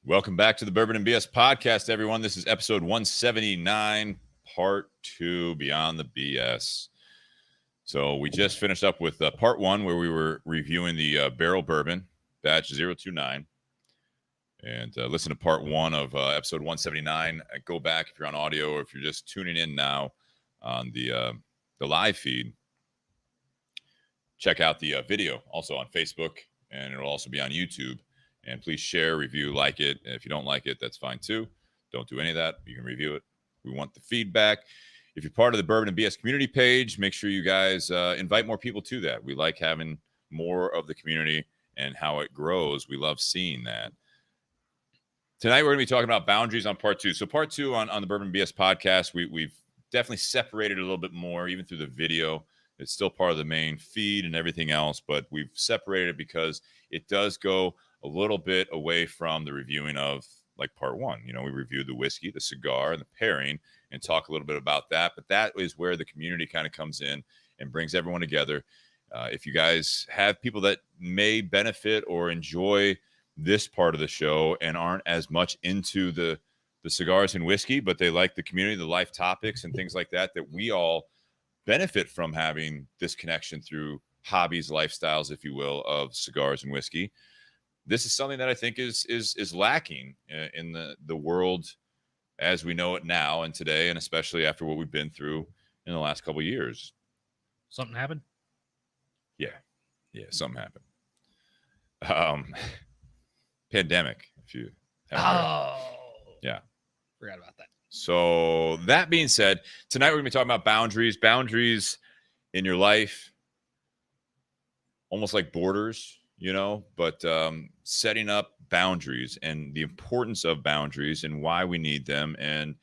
Welcome back to the Bourbon and BS podcast, everyone. This is episode 179, part 2, Beyond the BS. So we just finished up with part 1, where we were reviewing the barrel bourbon, batch 029. And listen to part 1 of episode 179. Go back if you're on audio or if you're just tuning in now on the live feed. Check out the video also on Facebook, and it'll also be on YouTube. And please share, review, like it. And if you don't like it, that's fine too. Don't do any of that. You can review it. We want the feedback. If you're part of the Bourbon and BS community page, make sure you guys invite more people to that. We like having more of the community and how it grows. We love seeing that. Tonight, we're going to be talking about boundaries on part 2. So part 2 on the Bourbon and BS podcast, we've definitely separated a little bit more, even through the video. It's still part of the main feed and everything else, but we've separated it because it does go a little bit away from the reviewing of like part 1. You know, we reviewed the whiskey, the cigar, and the pairing and talk a little bit about that. But that is where the community kind of comes in and brings everyone together. If you guys have people that may benefit or enjoy this part of the show and aren't as much into the cigars and whiskey, but they like the community, the life topics and things like that, that we all benefit from having this connection through hobbies, lifestyles, if you will, of cigars and whiskey. This is something that I think is lacking in the world as we know it now and today, and especially after what we've been through in the last couple of years. Something happened? Yeah, something happened. Pandemic, if you haven't heard. Yeah. Forgot about that. So that being said, tonight we're going to be talking about boundaries in your life, almost like borders, you know, but setting up boundaries and the importance of boundaries and why we need them and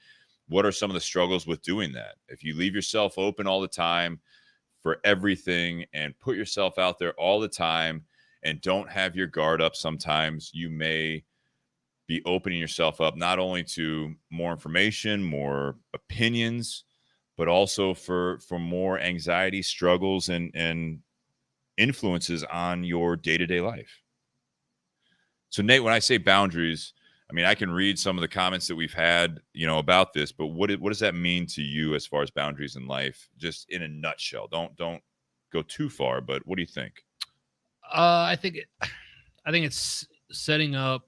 what are some of the struggles with doing that. If you leave yourself open all the time for everything and put yourself out there all the time and don't have your guard up, sometimes you may be opening yourself up not only to more information, more opinions, but also for more anxiety, struggles, and influences on your day-to-day life. So Nate, when I say boundaries, I mean, I can read some of the comments that we've had, you know, about this, but what does that mean to you as far as boundaries in life, just in a nutshell? Don't go too far, but what do you think? I think it's setting up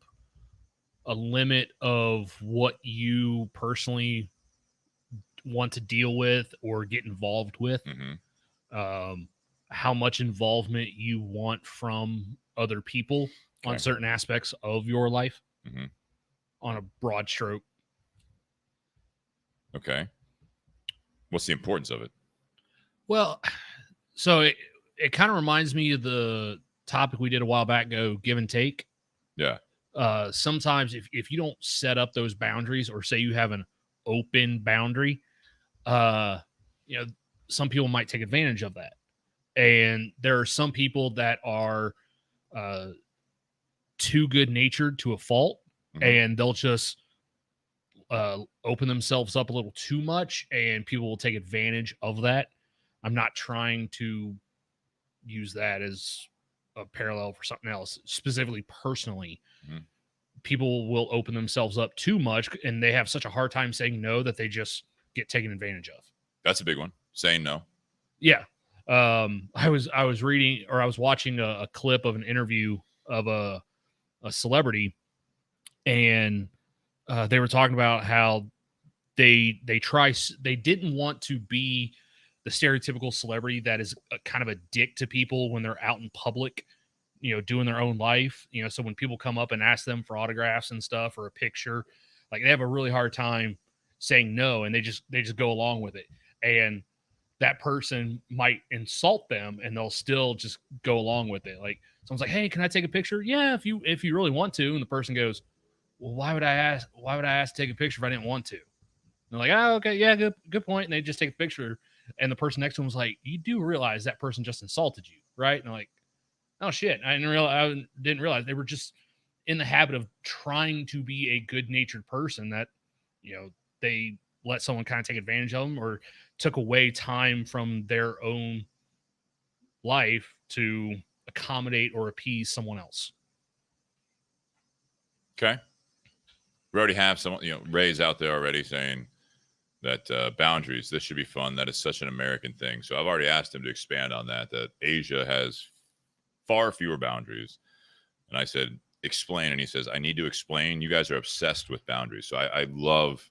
a limit of what you personally want to deal with or get involved with. Mm-hmm. How much involvement you want from other people on certain aspects of your life, mm-hmm. on a broad stroke. Okay. What's the importance of it? Well, so it kind of reminds me of the topic we did a while back, give and take. Yeah. Sometimes if you don't set up those boundaries, or say you have an open boundary, you know, some people might take advantage of that. And there are some people that are too good-natured to a fault, mm-hmm. and they'll just open themselves up a little too much, and people will take advantage of that. I'm not trying to use that as a parallel for something else. Specifically, personally, mm-hmm. people will open themselves up too much, and they have such a hard time saying no that they just get taken advantage of. That's a big one. Saying no. Yeah. I was reading, or I was watching a clip of an interview of a celebrity, and they were talking about how they didn't want to be the stereotypical celebrity that is a kind of a dick to people when they're out in public, you know, doing their own life. You know, so when people come up and ask them for autographs and stuff or a picture, like, they have a really hard time saying no, and they just go along with it. And that person might insult them, and they'll still just go along with it. Like, someone's like, "Hey, can I take a picture?" Yeah, if you really want to. And the person goes, "Well, why would I ask to take a picture if I didn't want to?" And they're like, "Oh, okay, yeah, good point." And they just take a picture, and the person next to them was like, "You do realize that person just insulted you, right?" And they're like, "Oh shit, I didn't realize." They were just in the habit of trying to be a good-natured person that, you know, they let someone kind of take advantage of them, or took away time from their own life to accommodate or appease someone else. Okay. We already have some, Ray's out there already saying that boundaries, this should be fun. That is such an American thing. So I've already asked him to expand on that Asia has far fewer boundaries. And I said, explain. And he says, I need to explain. You guys are obsessed with boundaries. So I would love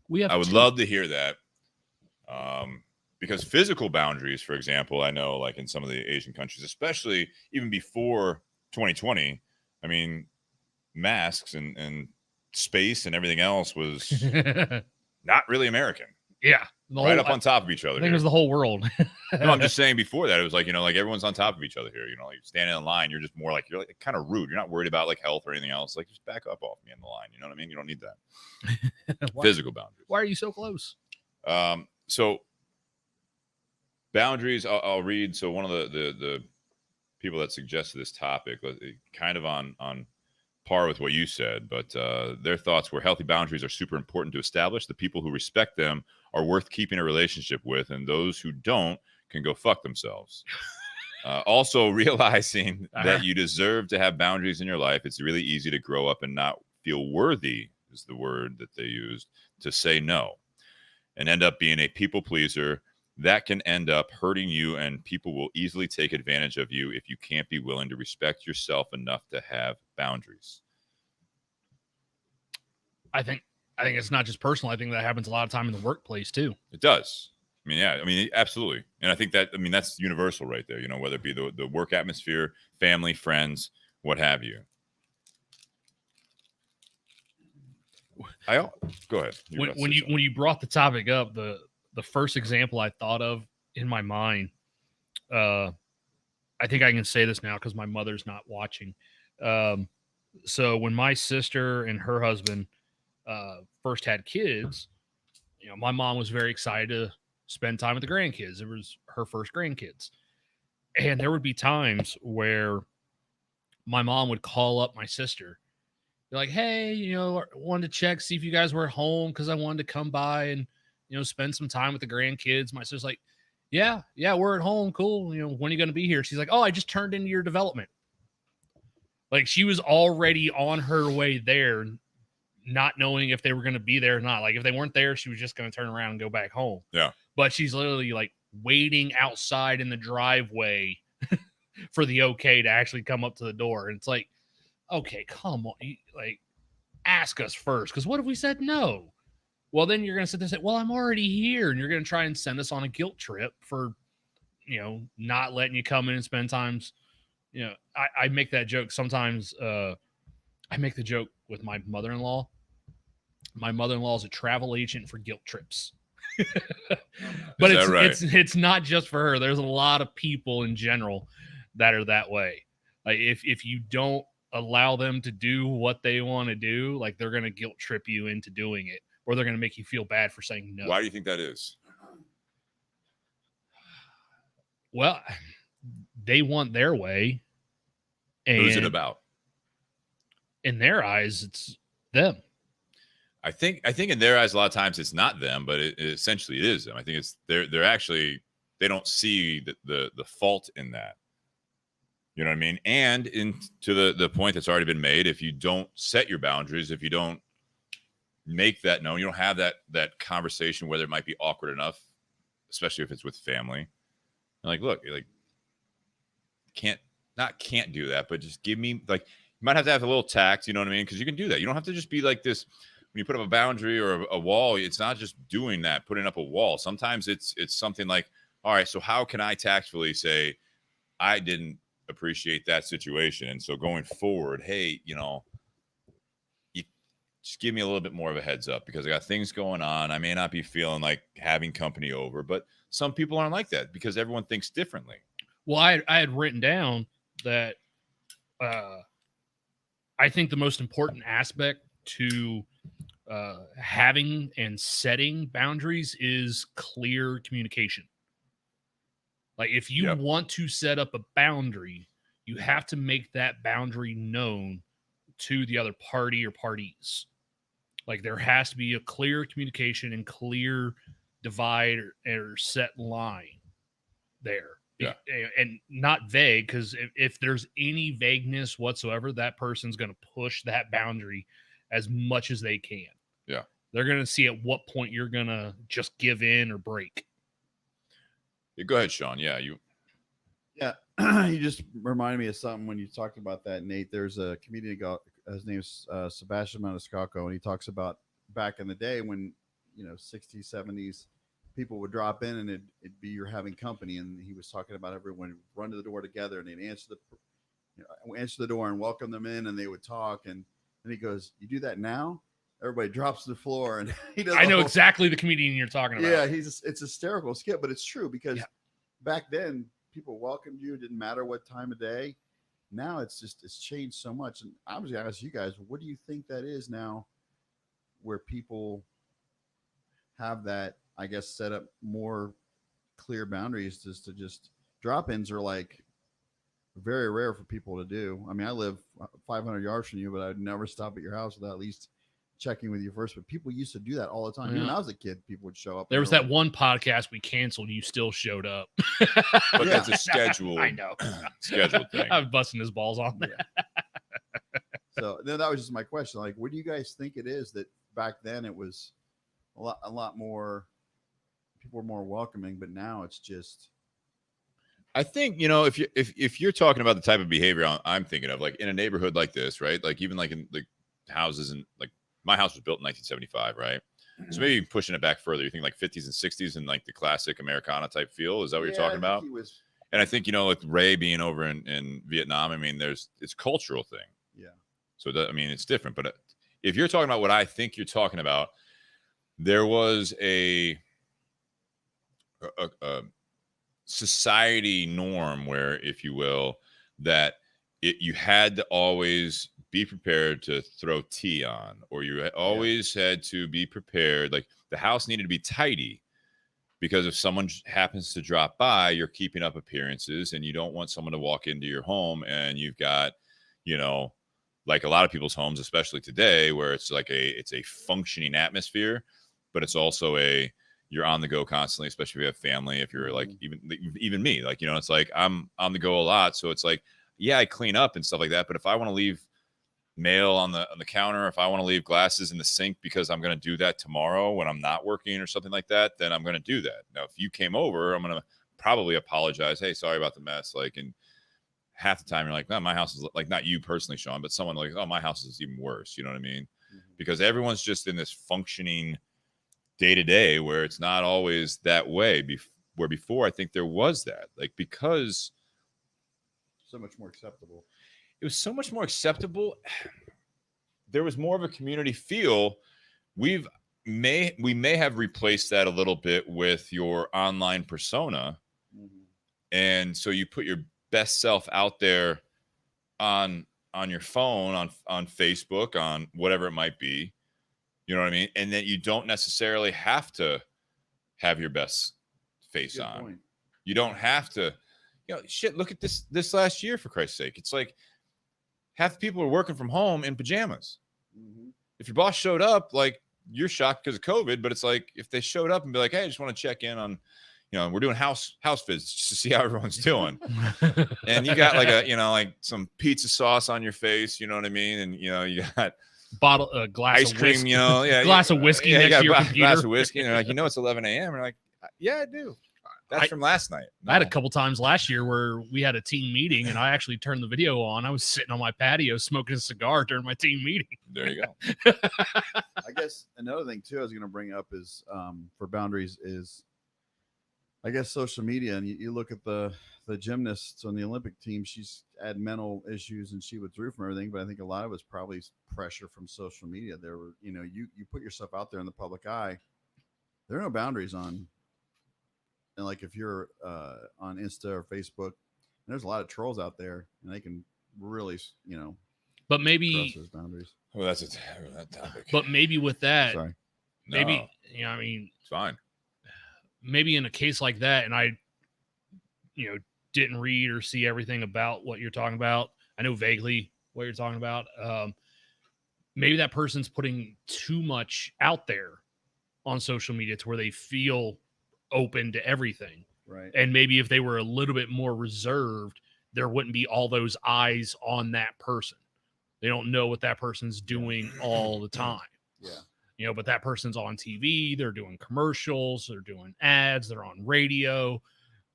to hear that. Because physical boundaries, for example, I know like in some of the Asian countries, especially even before 2020, I mean, masks and space and everything else was not really American. Yeah. Right up on top of each other. I think it was the whole world. No, I'm just saying before that, it was like, like everyone's on top of each other here. Like standing in line, you're just more like, you're like kind of rude. You're not worried about like health or anything else. Like just back up off me in the line. You know what I mean? You don't need that. Physical boundaries. Why are you so close? So boundaries, I'll read. So one of the people that suggested this topic, kind of on par with what you said, but their thoughts were healthy boundaries are super important to establish. The people who respect them are worth keeping a relationship with, and those who don't can go fuck themselves. Also realizing that you deserve to have boundaries in your life. It's really easy to grow up and not feel worthy, is the word that they used, to say no and end up being a people pleaser. That can end up hurting you, and people will easily take advantage of you if you can't be willing to respect yourself enough to have boundaries. I think it's not just personal. I think that happens a lot of time in the workplace too. It does. I mean, yeah, absolutely. And I think that's universal right there, whether it be the work atmosphere, family, friends, what have you. Go ahead. When you brought the topic up, the first example I thought of in my mind, I think I can say this now because my mother's not watching. So when my sister and her husband first had kids, my mom was very excited to spend time with the grandkids. It was her first grandkids. And there would be times where my mom would call up my sister. Be like, hey, wanted to check, see if you guys were at home because I wanted to come by and, spend some time with the grandkids. My sister's like, yeah, we're at home. Cool. When are you going to be here? She's like, oh, I just turned into your development. Like she was already on her way there, not knowing if they were going to be there or not. Like if they weren't there, she was just going to turn around and go back home. Yeah. But she's literally like waiting outside in the driveway for the okay to actually come up to the door. And it's like, okay, come on. Like ask us first. Because what if we said no? Well, then you're going to sit there and say, well, I'm already here. And you're going to try and send us on a guilt trip for, not letting you come in and spend times. I make that joke. Sometimes I make the joke with my mother-in-law. My mother-in-law is a travel agent for guilt trips. But it's not just for her. There's a lot of people in general that are that way. Like if you don't allow them to do what they want to do, like they're going to guilt trip you into doing it, or they're going to make you feel bad for saying no. Why do you think that is? Well, they want their way. And who's it about? In their eyes, it's them. I think in their eyes, a lot of times it's not them, but essentially it is them. I think it's they're actually, they don't see the fault in that. You know what I mean? And to the point that's already been made, if you don't set your boundaries, if you don't make that known, you don't have that conversation, whether it might be awkward enough, especially if it's with family. And like, look, you're like, can't do that, but just give me, like, you might have to have a little tact, you know what I mean? Because you can do that. You don't have to just be like this. When you put up a boundary or a wall, it's not just doing that, putting up a wall. Sometimes it's something like, all right, so how can I tactfully say, I didn't appreciate that situation, and so going forward, hey, you just give me a little bit more of a heads up because I got things going on. I may not be feeling like having company over, but some people aren't like that because everyone thinks differently. Well, I had written down that I think the most important aspect to having and setting boundaries is clear communication. Like if you want to set up a boundary, you have to make that boundary known to the other party or parties. Like there has to be a clear communication and clear divide or set line there. Yeah. And not vague, because if there's any vagueness whatsoever, that person's going to push that boundary as much as they can. Yeah. They're going to see at what point you're going to just give in or break. Yeah, go ahead, Sean. Yeah, Yeah, you just reminded me of something when you talked about that, Nate. There's a comedian, his name's Sebastian Maniscalco, and he talks about back in the day when, 60s, 70s, people would drop in and it'd be you're having company, and he was talking about everyone would run to the door together and they'd answer the door and welcome them in, and they would talk, and he goes, "You do that now?" Everybody drops to the floor, and he does. I know exactly the comedian you're talking about. Yeah, it's hysterical skit, but it's true because back then people welcomed you. It didn't matter what time of day. Now it's changed so much. And I was going to ask you guys, what do you think that is now, where people have that, I guess, set up more clear boundaries to just drop-ins are like very rare for people to do. I mean, I live 500 yards from you, but I'd never stop at your house without at least checking with you first. But people used to do that all the time. Even when I was a kid, people would show up. There was that one podcast we canceled. You still showed up. But that's a scheduled. I know. Scheduled thing. I was busting his balls on that. Yeah. So then that was just my question. Like, what do you guys think it is that back then it was a lot more, people were more welcoming, but now it's just. I think, if you're talking about the type of behavior I'm thinking of, like in a neighborhood like this, right? Like even like in like houses, and like my house was built in 1975, right? So maybe pushing it back further, you think like 50s and 60s and like the classic Americana type feel. Is that what you're talking about? And I think, with Ray being over in Vietnam, I mean, it's a cultural thing. Yeah. So it's different. But if you're talking about what I think you're talking about, there was a society norm where, if you will, that you had to always be prepared to throw tea on, or you always had to be prepared. Like the house needed to be tidy, because if someone happens to drop by, you're keeping up appearances, and you don't want someone to walk into your home and you've got, like a lot of people's homes, especially today, where it's like it's a functioning atmosphere, but it's also you're on the go constantly, especially if you have family. If you're like even me, like, it's like I'm on the go a lot. So it's like, yeah, I clean up and stuff like that. But if I want to leave mail on the counter, if I want to leave glasses in the sink because I'm going to do that tomorrow when I'm not working or something like that, then I'm going to do that. Now, if you came over, I'm going to probably apologize. Hey, sorry about the mess. Like, and half the time you're like, no, my house is like, not you personally, Sean, but someone like, oh, my house is even worse. You know what I mean? Mm-hmm. Because everyone's just in this functioning day to day where it's not always that way. Where before, I think there was that, like, because so much more acceptable. It was so much more acceptable. There was more of a community feel. We may have replaced that a little bit with your online persona. Mm-hmm. And so you put your best self out there on your phone, on Facebook, on whatever it might be. You know what I mean? And then you don't necessarily have to have your best face on. Point. You don't have to, shit, look at this last year, for Christ's sake. It's like half the people are working from home in pajamas. Mm-hmm. If your boss showed up, like, you're shocked because of COVID, but it's like if they showed up and be like, hey, I just want to check in on, we're doing house visits just to see how everyone's doing. And you got like like some pizza sauce on your face, you know what I mean? And you got glass ice of cream, whiskey, glass of whiskey next to your computer. Glass of whiskey, and they're like, it's 11 a.m. We're like, yeah, I do. That's from last night. No. I had a couple times last year where we had a team meeting, and I actually turned the video on. I was sitting on my patio smoking a cigar during my team meeting. There you go. I guess another thing too I was going to bring up is for boundaries is, I guess, social media. And you look at the gymnasts on the Olympic team. She's had mental issues and she withdrew from everything. But I think a lot of it's probably pressure from social media. There were, you put yourself out there in the public eye. There are no boundaries on. And like if you're on Insta or Facebook, there's a lot of trolls out there, and they can really, but maybe cross those boundaries. Oh, that's that topic. But maybe with that, sorry, maybe it's fine. Maybe in a case like that, and I, didn't read or see everything about what you're talking about. I know vaguely what you're talking about. Maybe that person's putting too much out there on social media to where they feel open to everything. Right. And maybe if they were a little bit more reserved, there wouldn't be all those eyes on that person. They don't know what that person's doing all the time. Yeah. But that person's on TV, they're doing commercials, they're doing ads, they're on radio,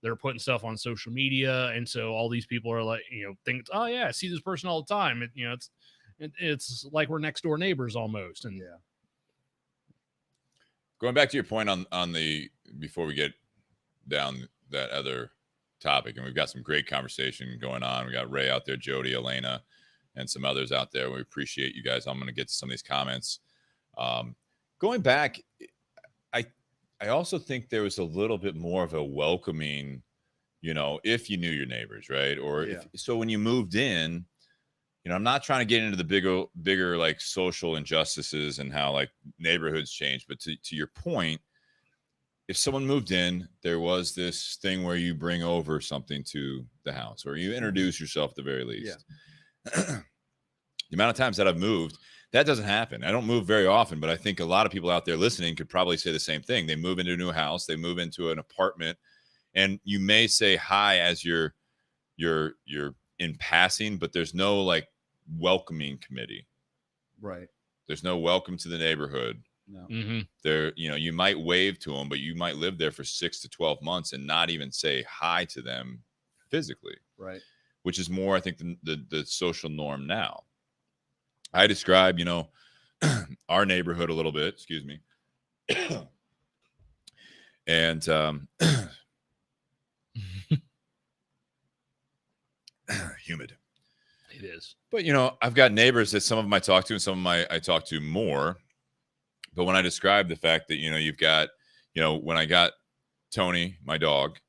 they're putting stuff on social media. And so all these people are like, think, oh yeah, I see this person all the time. It's like we're next door neighbors almost. And Yeah. Going back to your point on the, before we get down that other topic, and we've got some great conversation going on. We got Ray out there, Jody, Elena, and some others out there. We appreciate you guys. I'm going to get to some of these comments. Going back, I also think there was a little bit more of a welcoming, if you knew your neighbors, right? Or so when you moved in, I'm not trying to get into the bigger like social injustices and how like neighborhoods change, but to your point, if someone moved in, there was this thing where you bring over something to the house, or you introduce yourself at the very least. Yeah. The amount of times that I've moved, that doesn't happen. I don't move very often, but I think a lot of people out there listening could probably say the same thing. They move into a new house, they move into an apartment, and you may say hi as you're in passing, but there's no like welcoming committee. Right. There's no welcome to the neighborhood. No. Mm-hmm. There, you might wave to them, but you might live there for 6 to 12 months and not even say hi to them physically. Right. Which is more, I think, the social norm now. I describe, our neighborhood a little bit, excuse me. And humid. It is. But, I've got neighbors that some of them I talk to and some of them I talk to more. But when I describe the fact that, you've got, when I got Tony, my dog,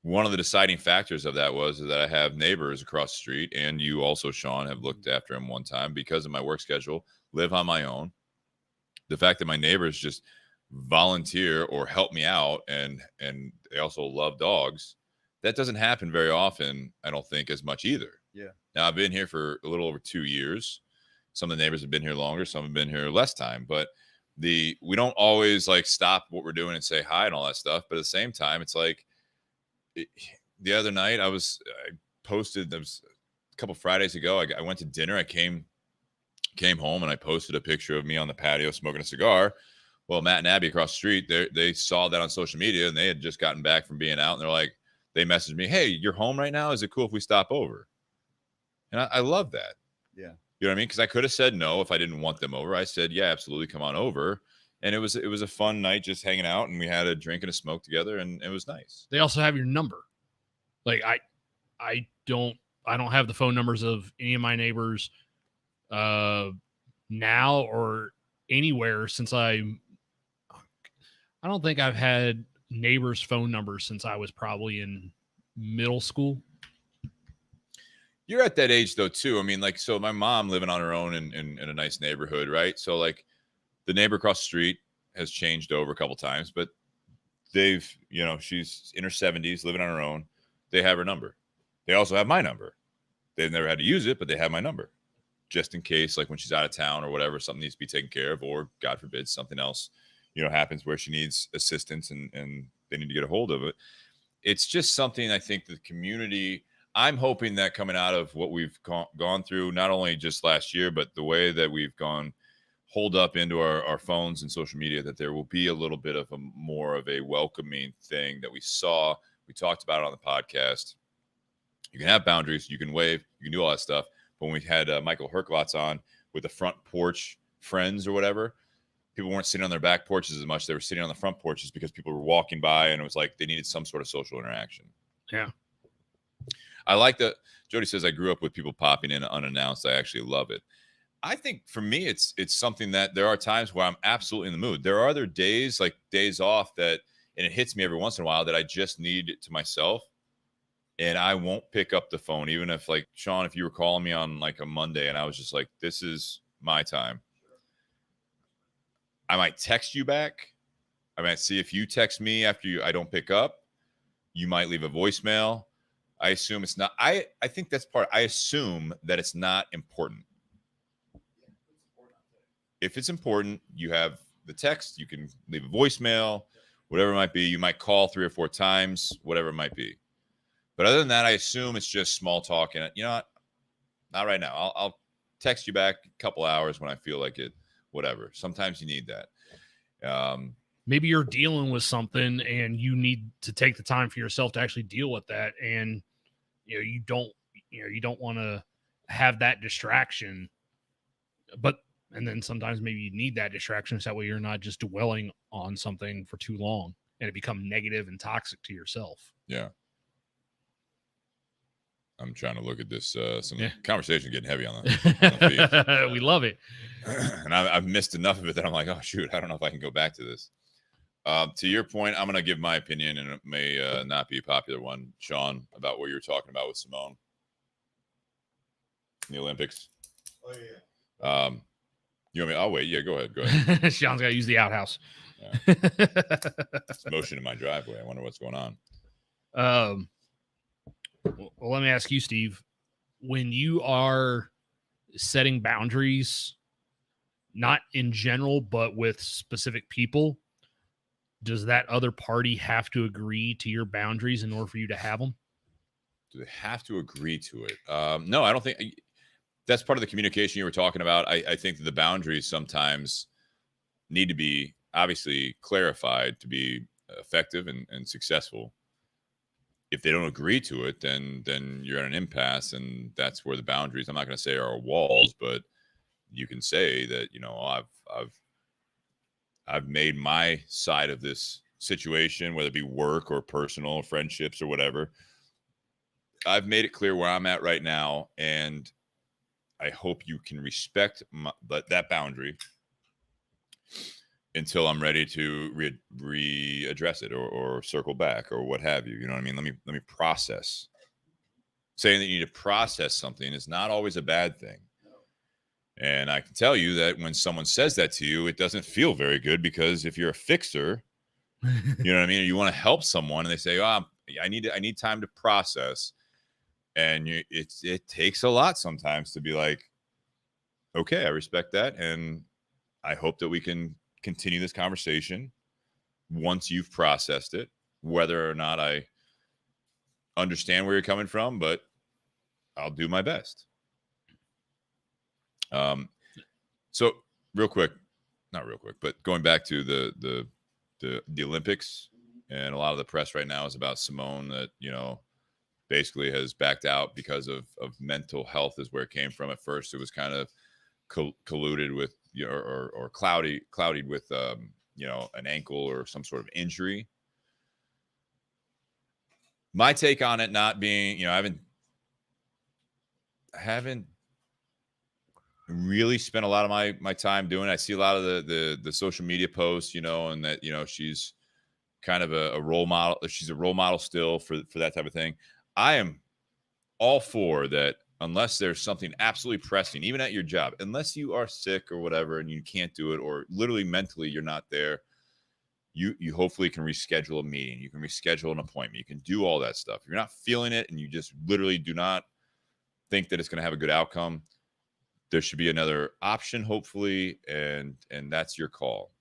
one of the deciding factors of that was that I have neighbors across the street, and you also, Sean, have looked after him one time because of my work schedule, live on my own. The fact that my neighbors just volunteer or help me out, and they also love dogs, that doesn't happen very often, I don't think, as much either. Yeah. Now, I've been here for a little over 2 years. Some of the neighbors have been here longer, some have been here less time, but we don't always like stop what we're doing and say hi and all that stuff. But at the same time, it's like, the other night I posted, there was a couple Fridays ago, I went to dinner. I came home and I posted a picture of me on the patio smoking a cigar. Well, Matt and Abby across the street, they saw that on social media, and they had just gotten back from being out, and they're like, they messaged me, "Hey, you're home right now? Is it cool if we stop over?" And I love that. Yeah. You know what I mean? Because I could have said no if I didn't want them over. I said, yeah, absolutely, come on over. And it was a fun night just hanging out, and we had a drink and a smoke together, and it was nice. They also have your number. Like I don't have the phone numbers of any of my neighbors now or anywhere since I don't think I've had neighbors' phone numbers since I was probably in middle school. You're at that age though too. I mean, like, so my mom living on her own in a nice neighborhood, right? So like the neighbor across the street has changed over a couple times, but they've, she's in her 70s living on her own. They have her number. They also have my number. They've never had to use it, but they have my number just in case, like when she's out of town or whatever, something needs to be taken care of, or God forbid something else, happens where she needs assistance and they need to get a hold of it. It's just something I think the community, I'm hoping that coming out of what we've gone through, not only just last year, but the way that we've gone hold up into our phones and social media, that there will be a little bit of a more of a welcoming thing that we talked about it on the podcast. You can have boundaries, you can wave, you can do all that stuff. But when we had Michael Herklotz on with the front porch friends or whatever, people weren't sitting on their back porches as much. They were sitting on the front porches because people were walking by, and it was like they needed some sort of social interaction. Yeah. I like that. Jody says, I grew up with people popping in unannounced. I actually love it. I think for me, it's something that there are times where I'm absolutely in the mood. There are other days, like days off, that, and it hits me every once in a while, that I just need it to myself. And I won't pick up the phone, even if, like, Sean, if you were calling me on like a Monday and I was just like, this is my time, I might text you back. I might see if you text me after I don't pick up. You might leave a voicemail. I assume it's not. I think that's part. I assume that it's not important. If it's important, you have the text. You can leave a voicemail, whatever it might be. You might call 3 or 4 times, whatever it might be. But other than that, I assume it's just small talk. And you know what? Not right now. text you back a couple hours when I feel like it, whatever. Sometimes you need that. Maybe you're dealing with something and you need to take the time for yourself to actually deal with that. And, you don't want to have that distraction, and then sometimes maybe you need that distraction. So that way you're not just dwelling on something for too long and it become negative and toxic to yourself. Yeah. I'm trying to look at this. Conversation getting heavy on that. We love it. And I've missed enough of it that I'm like, oh, shoot, I don't know if I can go back to this. To your point, I'm going to give my opinion, and it may not be a popular one, Sean, about what you were talking about with Simone in the Olympics. Oh, yeah. You want me? I'll wait. Yeah, go ahead. Sean's got to use the outhouse. Yeah. It's motion in my driveway. I wonder what's going on. Well, let me ask you, Steve, when you are setting boundaries, not in general, but with specific people, does that other party have to agree to your boundaries in order for you to have them? Do they have to agree to it? No, I don't think that's part of the communication you were talking about. I think that the boundaries sometimes need to be obviously clarified to be effective and successful. If they don't agree to it, then you're at an impasse, and that's where the boundaries, I'm not going to say are walls, but you can say that, I've made my side of this situation, whether it be work or personal friendships or whatever. I've made it clear where I'm at right now, and I hope you can respect that boundary until I'm ready to readdress it or circle back or what have you. You know what I mean? Let me process. Saying that you need to process something is not always a bad thing. And I can tell you that when someone says that to you, it doesn't feel very good, because if you're a fixer, you know what I mean? You want to help someone and they say, oh, I need time to process. And it takes a lot sometimes to be like, okay, I respect that. And I hope that we can continue this conversation once you've processed it, whether or not I understand where you're coming from, but I'll do my best. So not real quick, but going back to the Olympics, and a lot of the press right now is about Simone that, basically has backed out because of mental health is where it came from. At first, it was kind of colluded with, or clouded with, an ankle or some sort of injury. My take on it not being, I haven't really spent a lot of my time doing it. I see a lot of the social media posts, and that, she's kind of a role model. She's a role model still for that type of thing. I am all for that, unless there's something absolutely pressing, even at your job, unless you are sick or whatever and you can't do it, or literally mentally you're not there. You hopefully can reschedule a meeting. You can reschedule an appointment. You can do all that stuff. If you're not feeling it and you just literally do not think that it's going to have a good outcome, there should be another option, hopefully, and that's your call.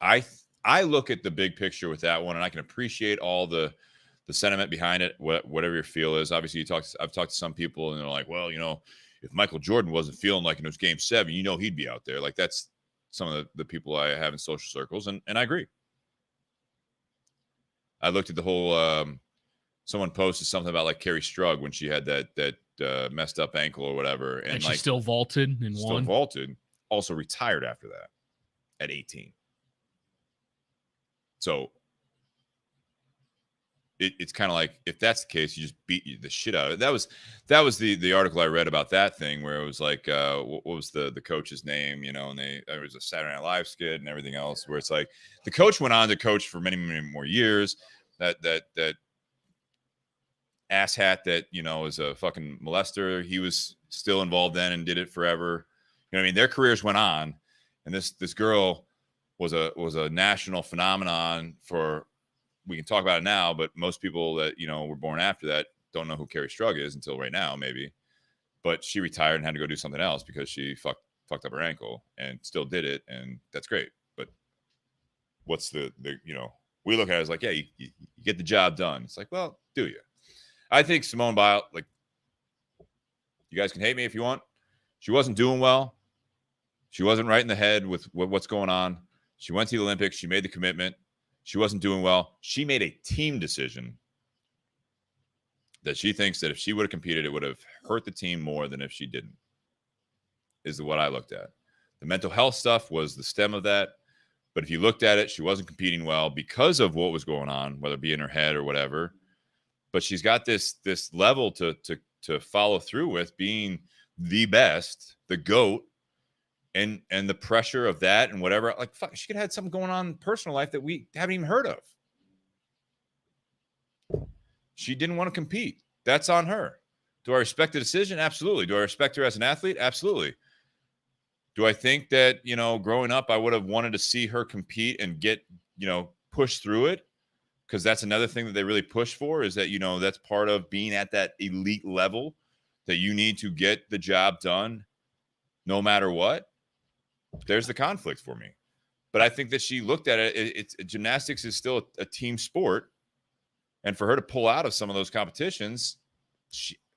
I look at the big picture with that one, and I can appreciate all the sentiment behind it, whatever your feel is. Obviously, I've talked to some people, and they're like, well, if Michael Jordan wasn't feeling like it was Game 7, he'd be out there. Like, that's some of the people I have in social circles, and I agree. I looked at the whole someone posted something about like Carrie Strug when she had that messed up ankle or whatever, and she still vaulted and won. Also retired after that at 18. So it's kind of like, if that's the case, you just beat the shit out of it. That was the article I read about that thing, where it was like, what was the coach's name, and there was a Saturday Night Live skit and everything else, where it's like the coach went on to coach for many, many more years. That asshat that, is a fucking molester, he was still involved then and did it forever. Their careers went on, and this girl was a national phenomenon for, we can talk about it now, but most people that, were born after that don't know who Carrie Strug is until right now, maybe. But she retired and had to go do something else because she fucked up her ankle, and still did it, and that's great. But what's the we look at it as like, yeah, you get the job done. It's like, well, do you? I think Simone Biles, like, You guys can hate me if you want. She wasn't doing well. She wasn't right in the head with what's going on. She went to the Olympics. She made the commitment. She wasn't doing well. She made a team decision that she thinks that if she would have competed, it would have hurt the team more than if she didn't, is what I looked at. The mental health stuff was the stem of that. But if you looked at it, she wasn't competing well because of what was going on, whether it be in her head or whatever. But she's got this level to follow through with, being the best, the GOAT, and the pressure of that and whatever. Like, fuck, she could have had something going on in personal life that we haven't even heard of. She didn't want to compete. That's on her. Do I respect the decision? Absolutely. Do I respect her as an athlete? Absolutely. Do I think that, growing up, I would have wanted to see her compete and get, push through it? Because that's another thing that they really push for, is that, that's part of being at that elite level, that you need to get the job done no matter what. There's the conflict for me. But I think that she looked at it. Gymnastics is still a team sport. And for her to pull out of some of those competitions,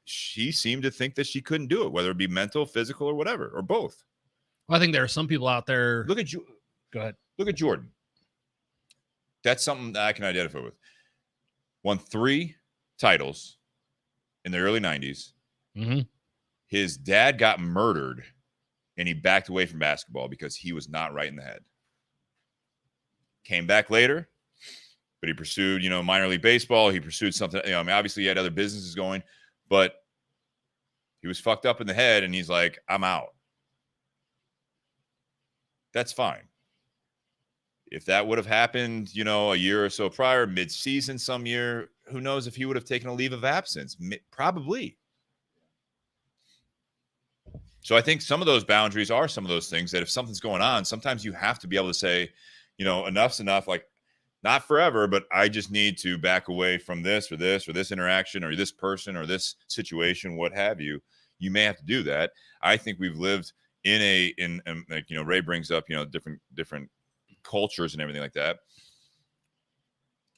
she seemed to think that she couldn't do it, whether it be mental, physical, or whatever, or both. Well, I think there are some people out there. Look at you. Go ahead. Look at Jordan. That's something that I can identify with. Won 3 titles in the early 90s. Mm-hmm. His dad got murdered, and he backed away from basketball because he was not right in the head. Came back later, but he pursued, minor league baseball. He pursued something. Obviously he had other businesses going, but he was fucked up in the head, and he's like, I'm out. That's fine. If that would have happened, a year or so prior, mid-season some year, who knows if he would have taken a leave of absence? Probably. So I think some of those boundaries are some of those things that if something's going on, sometimes you have to be able to say, enough's enough. Like, not forever, but I just need to back away from this or this interaction or this person or this situation, what have you. You may have to do that. I think we've lived in like, Ray brings up, different cultures and everything like that.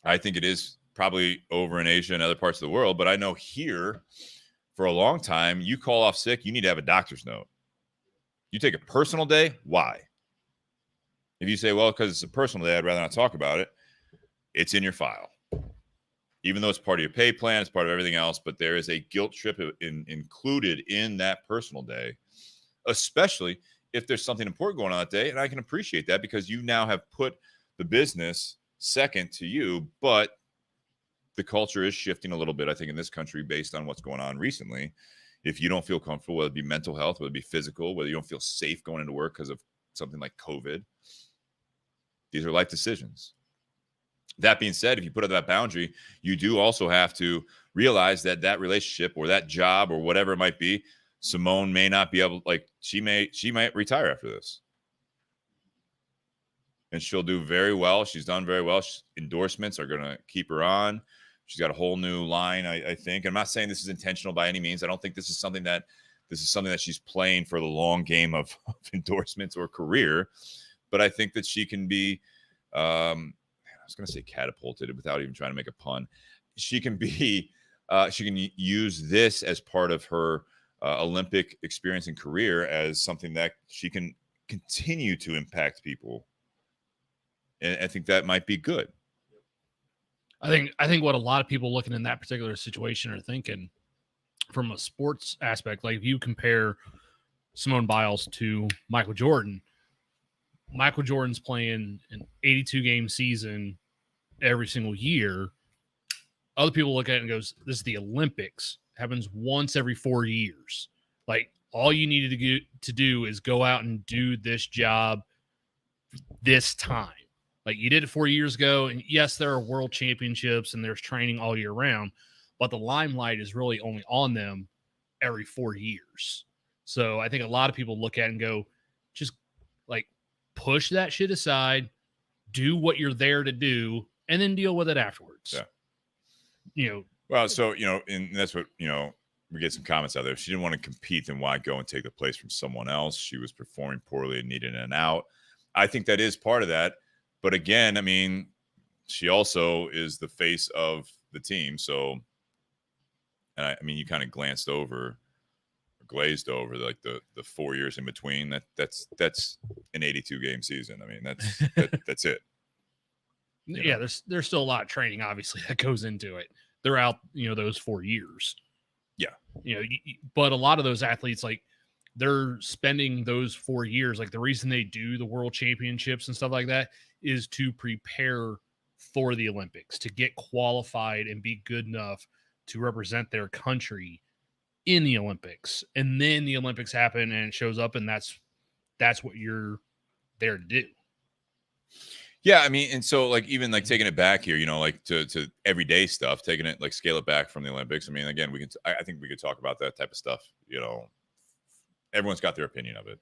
I think it is probably over in Asia and other parts of the world, but I know here for a long time, you call off sick, you need to have a doctor's note. You take a personal day, why? If you say, well, because it's a personal day, I'd rather not talk about it, it's in your file. Even though it's part of your pay plan, it's part of everything else, but there is a guilt trip included in that personal day, especially if there's something important going on that day. And I can appreciate that because you now have put the business second to you, but the culture is shifting a little bit, I think, in this country based on what's going on recently. If you don't feel comfortable, whether it be mental health, whether it be physical, whether you don't feel safe going into work because of something like COVID, these are life decisions. That being said, if you put up that boundary, you do also have to realize that relationship or that job or whatever it might be, Simone may not be able, like, she might retire after this. And she'll do very well. She's done very well. Endorsements are going to keep her on. She's got a whole new line, I think. I'm not saying this is intentional by any means. I don't think this is something that she's playing for the long game of endorsements or career. But I think that she can be, I was going to say catapulted without even trying to make a pun. She can be, she can use this as part of her Olympic experience and career as something that she can continue to impact people. And I think that might be good. I think what a lot of people looking in that particular situation are thinking from a sports aspect, like if you compare Simone Biles to Michael Jordan's playing an 82-game season every single year. Other people look at it and goes, this is the Olympics. It happens once every 4 years. Like, all you needed to do is go out and do this job this time. Like, you did it 4 years ago, and yes, there are world championships and there's training all year round, but the limelight is really only on them every 4 years. So I think a lot of people look at it and go, just like push that shit aside, do what you're there to do, and then deal with it afterwards. Yeah. Well, so, and that's what, we get some comments out there. If she didn't want to compete, then why go and take the place from someone else? She was performing poorly and needed an out. I think that is part of that. But again, I mean, she also is the face of the team. So, and I mean, you kind of glanced over glazed over like the 4 years in between. That's an 82 game season. I mean, that's it. Yeah, there's still a lot of training, obviously, that goes into it throughout, those 4 years. Yeah. But a lot of those athletes, like, they're spending those 4 years. Like, the reason they do the world championships and stuff like that is to prepare for the Olympics, to get qualified and be good enough to represent their country in the Olympics. And then the Olympics happen and it shows up, and that's what you're there to do. Yeah, I mean, and so like even like taking it back here, like to everyday stuff, taking it like scale it back from the Olympics. I mean, again, I think we could talk about that type of stuff. Everyone's got their opinion of it.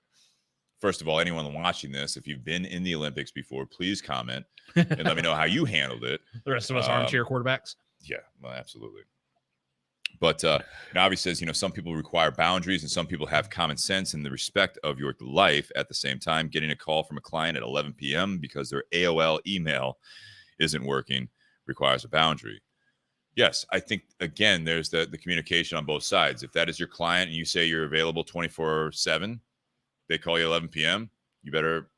First of all, anyone watching this, if you've been in the Olympics before, please comment and let me know how you handled it. The rest of us armchair quarterbacks. Yeah, well, absolutely. But Navi says, some people require boundaries and some people have common sense and the respect of your life. At the same time, getting a call from a client at 11 p.m. because their AOL email isn't working requires a boundary. Yes, I think, again, there's the communication on both sides. If that is your client and you say you're available 24/7, they call you 11 p.m., you better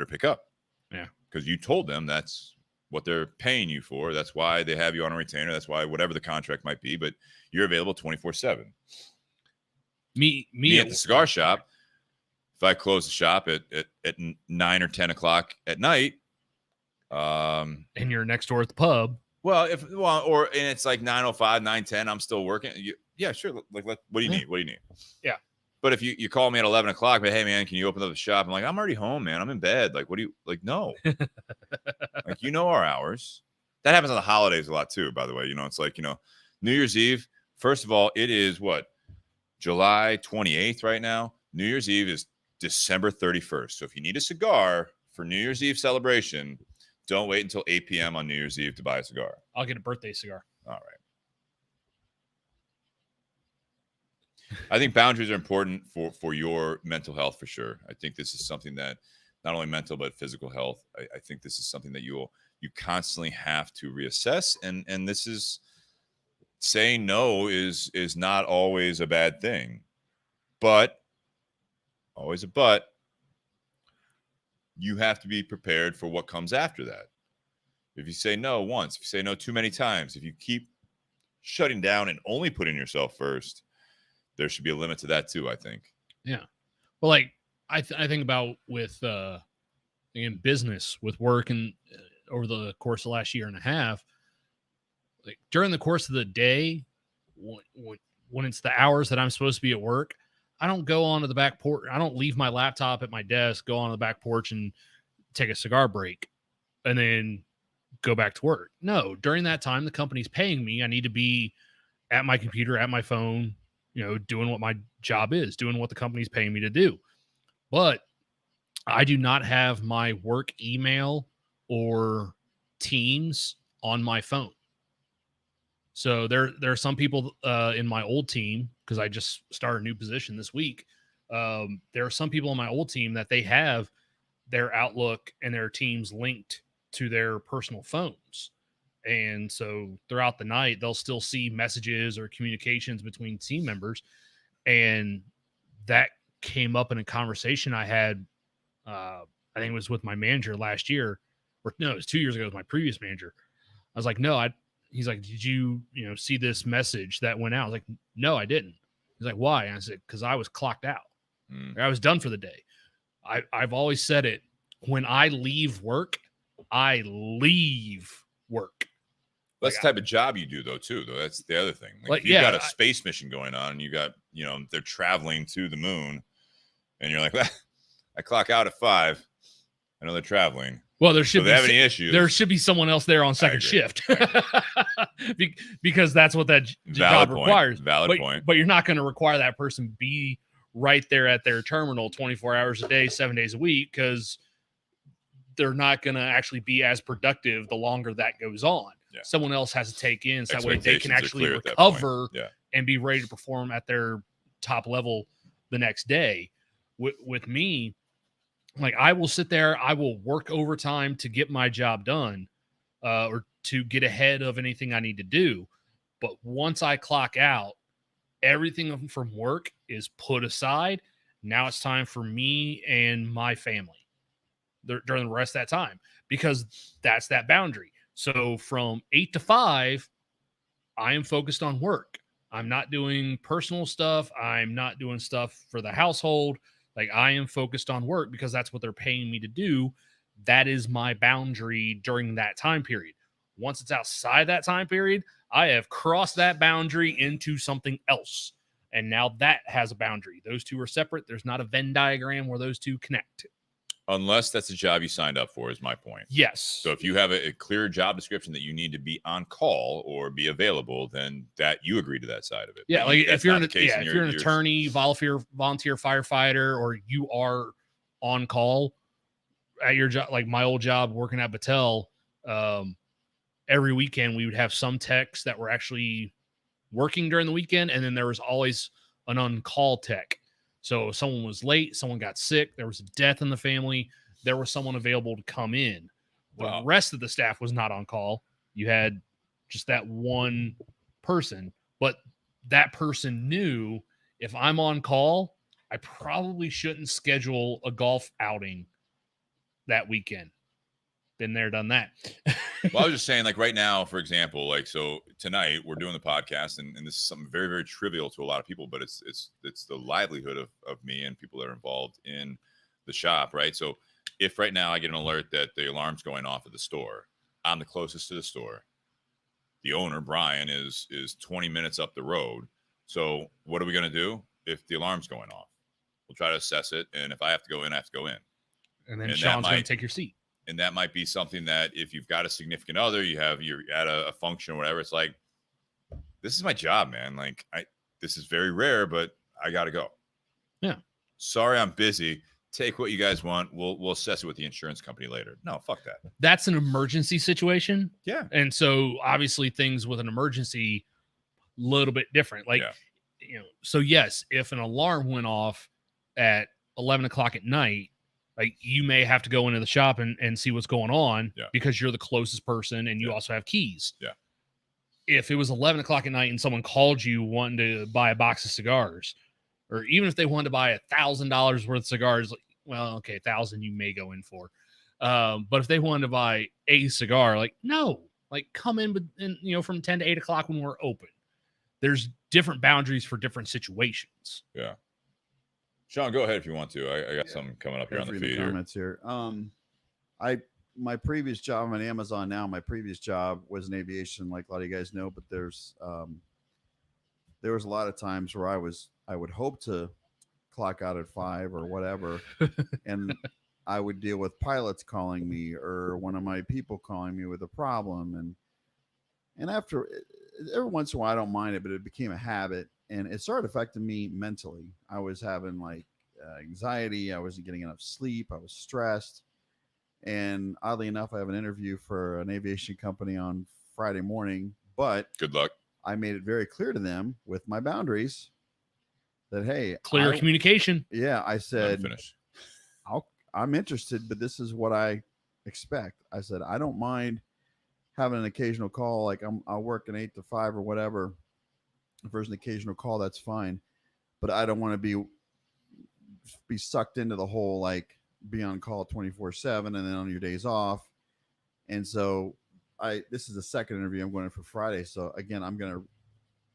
pick up. Yeah. Because you told them that's what they're paying you for. That's why they have you on a retainer. That's why whatever the contract might be, but you're available 24/7. Me at the cigar shop, if I close the shop at 9 or 10 o'clock at night, and you're next door at the pub. And it's like 9:05, 9:10, I'm still working. Yeah, sure. Like, what do you need? What do you need? Yeah. But if you call me at 11 o'clock, but hey, man, can you open up the shop? I'm like, I'm already home, man. I'm in bed. Like, what do you like? No, like, our hours. That happens on the holidays a lot too, by the way. It's like, New Year's Eve. First of all, it is what? July 28th right now. New Year's Eve is December 31st. So if you need a cigar for New Year's Eve celebration, don't wait until 8 p.m. on New Year's Eve to buy a cigar. I'll get a birthday cigar. All right. I think boundaries are important for your mental health for sure. I think this is something that not only mental but physical health. I think this is something that you constantly have to reassess, and this is saying no is not always a bad thing, but always a but. You have to be prepared for what comes after that. If you say no once, if you say no too many times, if you keep shutting down and only putting yourself first, there should be a limit to that too, I think. Yeah. Well, like I think about with in business, with work, and over the course of the last year and a half, like during the course of the day, when it's the hours that I'm supposed to be at work, I don't go onto the back porch. I don't leave my laptop at my desk, go onto the back porch and take a cigar break and then go back to work. No, during that time, the company's paying me. I need to be at my computer, at my phone, doing what my job is, doing what the company's paying me to do. But I do not have my work email or Teams on my phone. So there are some people in my old team, because I just started a new position this week. There are some people on my old team that they have their Outlook and their Teams linked to their personal phones. And so throughout the night, they'll still see messages or communications between team members. And that came up in a conversation I had, I think it was with my manager last year, or no, it was 2 years ago with my previous manager. I was like, no, he's like, did you see this message that went out? I was like, no, I didn't. He's like, why? And I said, because I was clocked out. I was done for the day. I've always said it. When I leave work, I leave work. That's the type of job you do, though, too. Though that's the other thing. Like you've got a space mission going on, and you got, they're traveling to the moon, and you're like, well, I clock out at 5. I know they're traveling. Well, there should be have any issues. There should be someone else there on second shift, because that's what that job requires. Valid point. But you're not going to require that person be right there at their terminal 24 hours a day, 7 days a week, because they're not going to actually be as productive the longer that goes on. Yeah. Someone else has to take in, so that way they can actually recover and be ready to perform at their top level the next day. With me, like, I will sit there, I will work overtime to get my job done, or to get ahead of anything I need to do. But once I clock out everything from work is put aside. Now it's time for me and my family during the rest of that time, because that's that boundary. So from 8 to 5, I am focused on work. I'm not doing personal stuff. I'm not doing stuff for the household. Like, I am focused on work because that's what they're paying me to do. That is my boundary during that time period. Once it's outside that time period, I have crossed that boundary into something else. And now that has a boundary. Those two are separate. There's not a Venn diagram where those two connect. Unless that's a job you signed up for, is my point. Yes. So if you have a clear job description that you need to be on call or be available, then that you agree to that side of it. Yeah, but like if you're an you're attorney, volunteer firefighter, or you are on call at your job, like my old job working at Battelle, every weekend we would have some techs that were actually working during the weekend, and then there was always an on-call tech. So if someone was late, someone got sick, there was a death in the family, there was someone available to come in. The rest of the staff was not on call. You had just that one person, but that person knew, if I'm on call, I probably shouldn't schedule a golf outing that weekend. Been there, done that. Well, I was just saying, like right now, for example, like, so tonight we're doing the podcast, and this is something very, very trivial to a lot of people, but it's the livelihood of me and people that are involved in the shop, right? So if right now I get an alert that the alarm's going off at the store, I'm the closest to the store. The owner, Brian, is 20 minutes up the road. So what are we going to do if the alarm's going off? We'll try to assess it, and if I have to go in, I have to go in. And then Sean's going to take your seat. And that might be something that if you've got a significant other, you're at a function or whatever, it's like, this is my job, man. Like, this is very rare, but I got to go. Yeah. Sorry, I'm busy. Take what you guys want. We'll assess it with the insurance company later. No, fuck that. That's an emergency situation. Yeah. And so obviously things with an emergency, a little bit different. Like, so yes, if an alarm went off at 11 o'clock at night, like, you may have to go into the shop and see what's going on because you're the closest person and you also have keys. Yeah. If it was 11 o'clock at night and someone called you wanting to buy a box of cigars, or even if they wanted to buy $1,000 worth of cigars, well, okay, 1,000 you may go in for. But if they wanted to buy a cigar, like, no, like, come in, from 10 to 8 o'clock when we're open. There's different boundaries for different situations. Yeah. Sean, go ahead if you want to. I got something coming up here on the feed. Comments here. My previous job, I'm on Amazon now. My previous job was in aviation, like a lot of you guys know. But there was a lot of times where I would hope to clock out at 5 or whatever, and I would deal with pilots calling me or one of my people calling me with a problem, and after every once in a while I don't mind it, but it became a habit. And it started affecting me mentally. I was having like anxiety. I wasn't getting enough sleep. I was stressed. And oddly enough, I have an interview for an aviation company on Friday morning. But good luck. I made it very clear to them with my boundaries that, hey, clear communication. Yeah, I said, finish. I'm interested, but this is what I expect. I said, I don't mind having an occasional call. Like I'll work an 8 to 5 or whatever. If there's an occasional call, that's fine, but I don't want to be sucked into the whole, like, be on call 24/7 and then on your days off. And so this is the second interview I'm going for Friday. So again, I'm going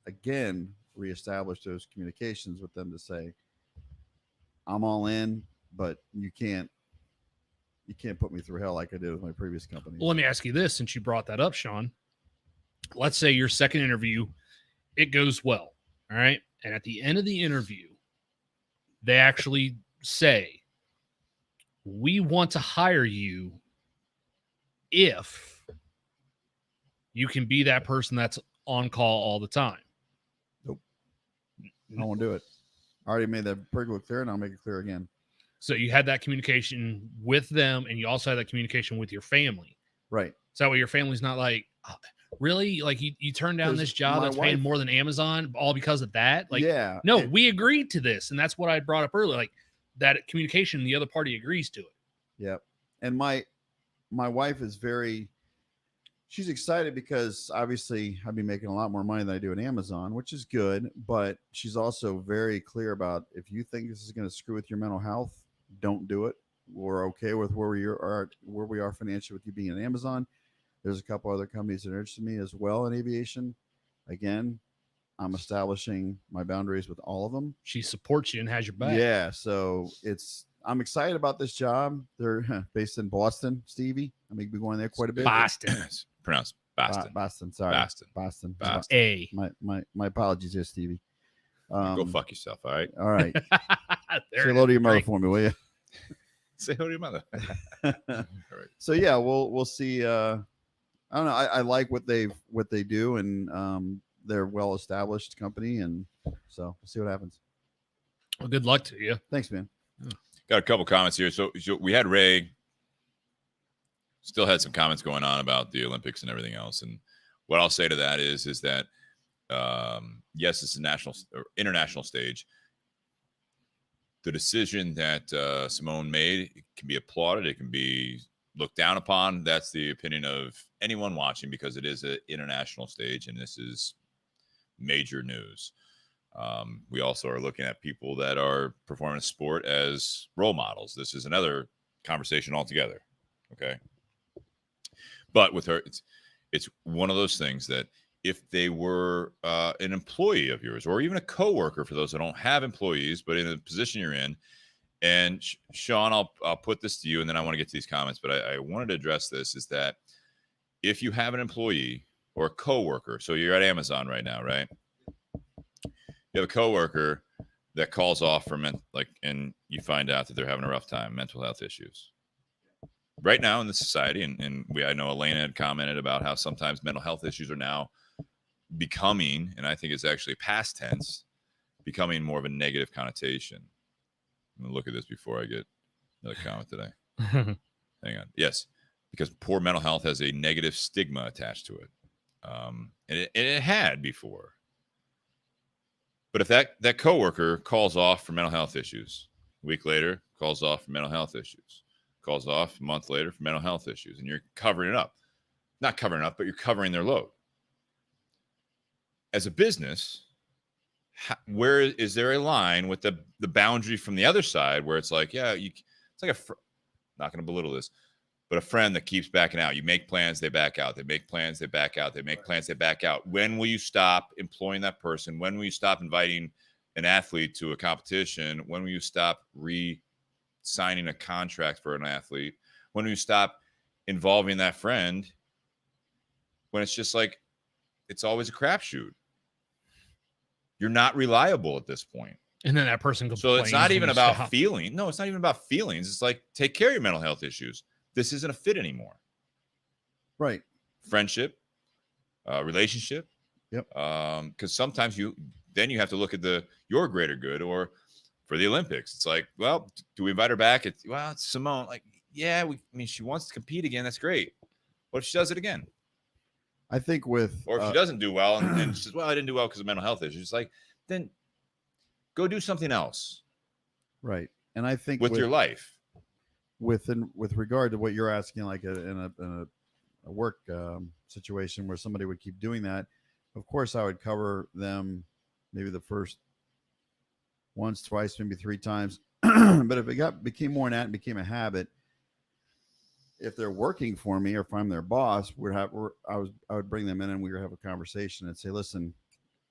to reestablish those communications with them to say, I'm all in, but you can't put me through hell like I did with my previous company. Well, let me ask you this, since you brought that up, Sean. Let's say your second interview, it goes well, all right? And at the end of the interview, they actually say, we want to hire you if you can be that person that's on call all the time. Nope. I won't do it. I already made that pretty clear, and I'll make it clear again. So you had that communication with them, and you also had that communication with your family. Right. So that way your family's not like, oh, really? Like, you turned down this job that's paying more than Amazon all because of that? Like, yeah. No, we agreed to this. And that's what I brought up earlier. Like, that communication, the other party agrees to it. Yep. And my wife is very, she's excited because obviously I'd be making a lot more money than I do at Amazon, which is good. But she's also very clear about, if you think this is going to screw with your mental health, don't do it. We're okay with where we are financially with you being at Amazon. There's a couple other companies that are interested in me as well in aviation. Again, I'm establishing my boundaries with all of them. She supports you and has your back. Yeah, so I'm excited about this job. They're based in Boston, Stevie. I may be going there quite a bit. Boston. It's pronounced Boston. Boston, sorry. Boston. A. My apologies there, Stevie. Go fuck yourself, all right? All right. There Say it hello to is. your mother Drink. for me, will you? Say hello to your mother. All right. So yeah, we'll see. I don't know. I like what they do, and they're well established company, and so we'll see what happens. Well, good luck to you. Thanks, man. Got a couple comments here. So we had Ray. Still had some comments going on about the Olympics and everything else. And what I'll say to that is that yes, it's a national or international stage. The decision that Simone made, it can be applauded. It can be looked down upon. That's the opinion of anyone watching, because it is an international stage and this is major news. We also are looking at people that are performing sport as role models. This is another conversation altogether. Okay. But with her, it's one of those things that if they were an employee of yours or even a coworker, for those that don't have employees, but in the position you're in, and Sean, I'll put this to you, and then I want to get to these comments, but I wanted to address this, is that if you have an employee or a coworker, so you're at Amazon right now, right? You have a coworker that calls off for and you find out that they're having a rough time, mental health issues. Right now in the society, and I know Elena had commented about how sometimes mental health issues are now becoming, and I think it's actually past tense, becoming more of a negative connotation. I'm gonna look at this before I get another comment today. Hang on. Yes, because poor mental health has a negative stigma attached to it, and it had before. But if that coworker calls off for mental health issues, a week later calls off for mental health issues, calls off a month later for mental health issues, and you're covering it up. Not covering it up, but you're covering their load. As a business, where is there a line with the boundary from the other side where it's like, yeah, it's like not going to belittle this, but a friend that keeps backing out. You make plans, they back out. They make plans, they back out. They make plans, they back out. When will you stop employing that person? When will you stop inviting an athlete to a competition? When will you stop signing a contract for an athlete? When will you stop involving that friend? When it's just like, it's always a crapshoot. You're not reliable at this point. And then that person complains. So it's not even about stop. feeling. No, it's not even about feelings. It's like, take care of your mental health issues. This isn't a fit anymore. Right. Friendship, relationship. Yep. Because sometimes you have to look at your greater good, or for the Olympics. It's like, well, do we invite her back? It's Simone. Like, yeah, she wants to compete again. That's great. What if she does it again? I think or if she doesn't do well and she says, well, I didn't do well because of mental health issues. It's like, then go do something else. Right. And I think with your life. With regard to what you're asking, like in a work situation where somebody would keep doing that, of course I would cover them maybe the first once, twice, maybe 3 times. But if it became more than that and became a habit, if they're working for me or if I'm their boss, I would bring them in and we would have a conversation and say, listen,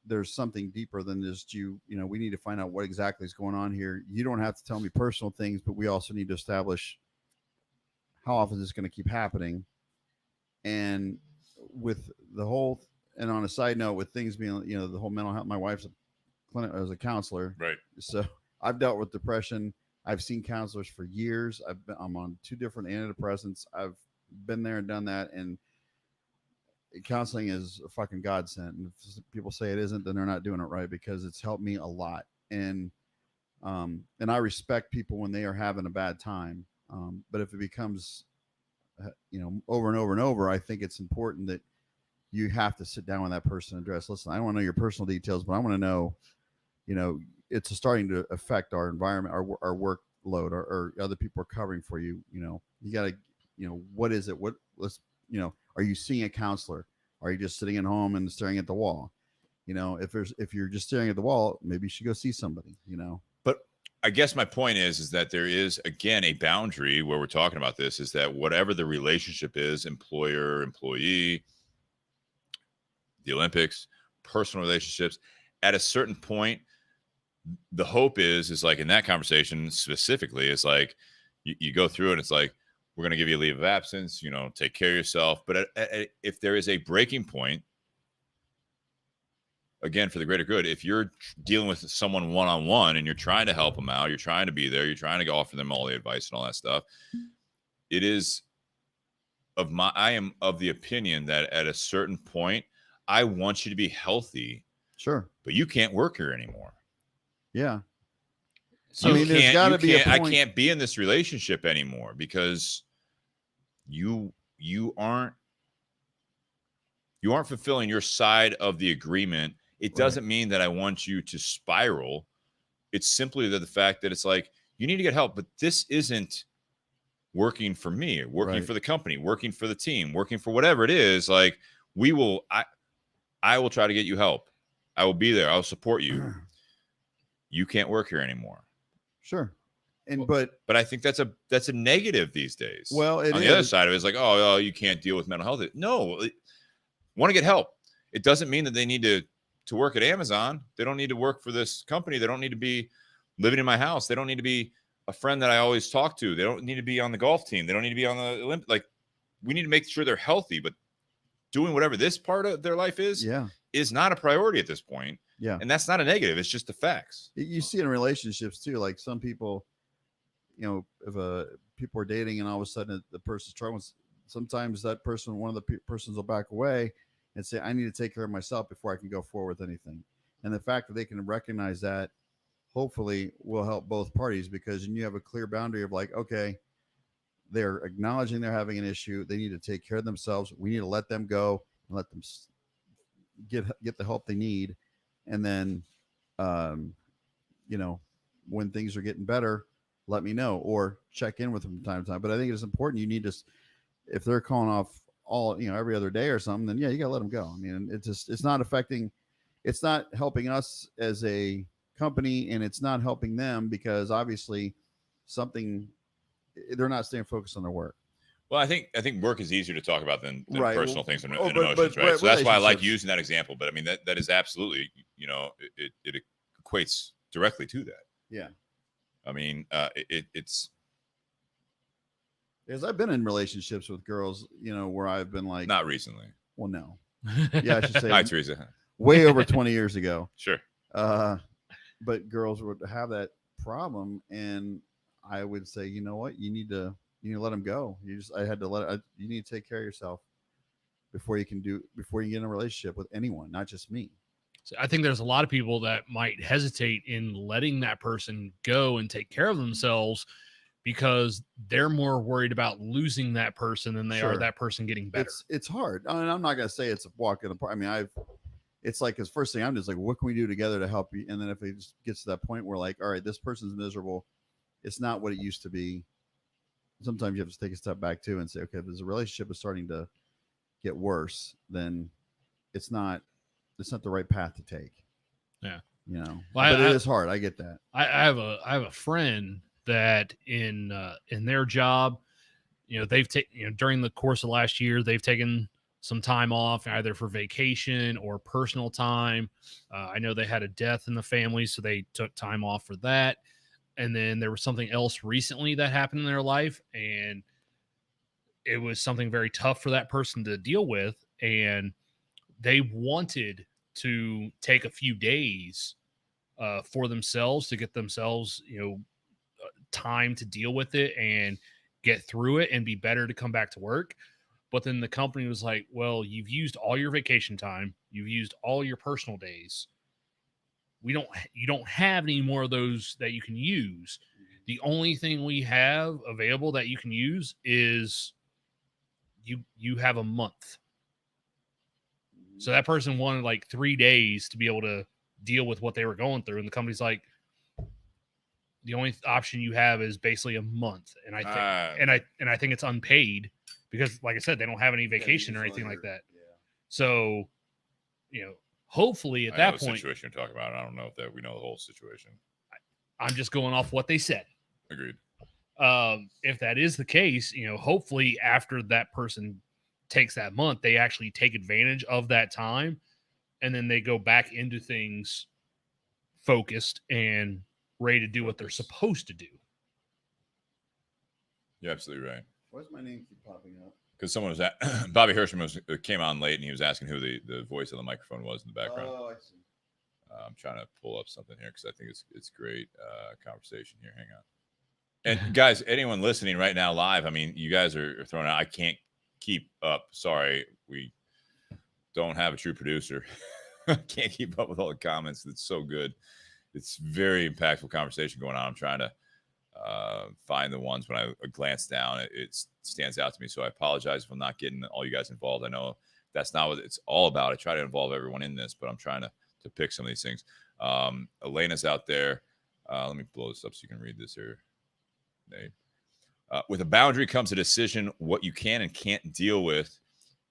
there's something deeper than just we need to find out what exactly is going on here. You don't have to tell me personal things, but we also need to establish how often this is going to keep happening. And with the whole, and on a side note, with things being, the whole mental health, my wife's a counselor. Right. So I've dealt with depression. I've seen counselors for years. I'm on 2 different antidepressants. I've been there and done that. And counseling is a fucking godsend. And if people say it isn't, then they're not doing it right, because it's helped me a lot. And I respect people when they are having a bad time. But if it becomes, over and over and over, I think it's important that you have to sit down with that person and address, listen, I don't want to know your personal details, but I want to know, it's starting to affect our environment, our workload, or other people are covering for you. You got to, what is it? Are Are you seeing a counselor? Are you just sitting at home and staring at the wall? You know, if you're just staring at the wall, maybe you should go see somebody, you know. But I guess my point is that there is, again, a boundary where we're talking about this, is that whatever the relationship is, employer, employee, the Olympics, personal relationships, at a certain point, the hope is like in that conversation specifically, it's like you go through it. It's like, we're going to give you a leave of absence, you know, take care of yourself. But if there is a breaking point, again, for the greater good, if you're dealing with someone one-on-one and you're trying to help them out, you're trying to be there, you're trying to offer them all the advice and all that stuff, I am of the opinion that at a certain point, I want you to be healthy. Sure. But you can't work here anymore. Yeah. So there's got to be a point. I can't be in this relationship anymore because you aren't fulfilling your side of the agreement. It doesn't mean that I want you to spiral. It's simply the fact that it's like, you need to get help, but this isn't working for me, working for the company, working for the team, working for whatever it is. Like, I will try to get you help. I will be there. I'll support you. You can't work here anymore. Sure. But I think that's a negative these days. Well, on the other side of it, it's like, oh, you can't deal with mental health. No, want to get help. It doesn't mean that they need to work at Amazon. They don't need to work for this company. They don't need to be living in my house. They don't need to be a friend that I always talk to. They don't need to be on the golf team. They don't need to be on the Olympic. Like, we need to make sure they're healthy, but doing whatever this part of their life is not a priority at this point. Yeah. And that's not a negative. It's just the facts. You see in relationships too, like some people, you know, if people are dating and all of a sudden the person's struggling, sometimes that person, one of the persons will back away and say, I need to take care of myself before I can go forward with anything. And the fact that they can recognize that hopefully will help both parties, because then you have a clear boundary of like, okay, they're acknowledging they're having an issue. They need to take care of themselves. We need to let them go and let them get the help they need. And then, you know, when things are getting better, let me know or check in with them from time to time. But I think it's important. You need to, if they're calling off all, you know, every other day or something, then yeah, you gotta let them go. I mean, it's not affecting, it's not helping us as a company, and it's not helping them because obviously they're not staying focused on their work. Well, I think work is easier to talk about than personal things and emotions, but right? So that's why I like using that example. But I mean, that is absolutely, you know, it equates directly to that. Yeah. I mean, it's. Because I've been in relationships with girls, you know, where I've been like. Not recently. Well, no. Yeah, I should say. Hi, Teresa. Way over 20 years ago. Sure. But girls would have that problem, and I would say, you know what, you need to let them go. You need to take care of yourself before you get in a relationship with anyone, not just me. So I think there's a lot of people that might hesitate in letting that person go and take care of themselves because they're more worried about losing that person than they are that person getting better. It's hard. I mean, I'm not going to say it's a walk in the park. I mean, it's like his first thing. I'm just like, what can we do together to help you? And then if it just gets to that point where like, all right, this person's miserable. It's not what it used to be. Sometimes you have to take a step back too and say, okay, if the relationship is starting to get worse, then it's not the right path to take. Yeah. You know, well, but it is hard. I get that. I have a friend that in their job, you know, they've taken, you know, during the course of last year, they've taken some time off either for vacation or personal time. I know they had a death in the family, so they took time off for that. And then there was something else recently that happened in their life, and it was something very tough for that person to deal with. And they wanted to take a few days for themselves to get themselves, you know, time to deal with it and get through it and be better to come back to work. But then the company was like, well, you've used all your vacation time. You've used all your personal days. You don't have any more of those that you can use. The only thing we have available that you can use is you have a month. So that person wanted like 3 days to be able to deal with what they were going through. And the company's like, the only option you have is basically a month, and I think and I think it's unpaid because, like I said, they don't have any vacation or anything like that. Yeah. So, hopefully at that point, situation you're talking about. I don't know if we know the whole situation. I'm just going off what they said. Agreed. If that is the case, hopefully after that person takes that month, they actually take advantage of that time, and then they go back into things focused and ready to do what they're supposed to do. You're absolutely right. Why does my name keep popping up? Because someone was Bobby Hirschman came on late, and he was asking who the voice of the microphone was in the background. Oh, I see. I'm trying to pull up something here because I think it's great conversation here. Hang on. And guys, anyone listening right now live, I mean, you guys are throwing out. I can't keep up. Sorry, we don't have a true producer. I can't keep up with all the comments. It's so good. It's very impactful conversation going on. I'm trying to find the ones when I glance down. It stands out to me. So I apologize if I'm not getting all you guys involved. I know that's not what it's all about. I try to involve everyone in this, but I'm trying to pick some of these things. Elena's out there. Let me blow this up so you can read this here. With a boundary comes a decision what you can and can't deal with.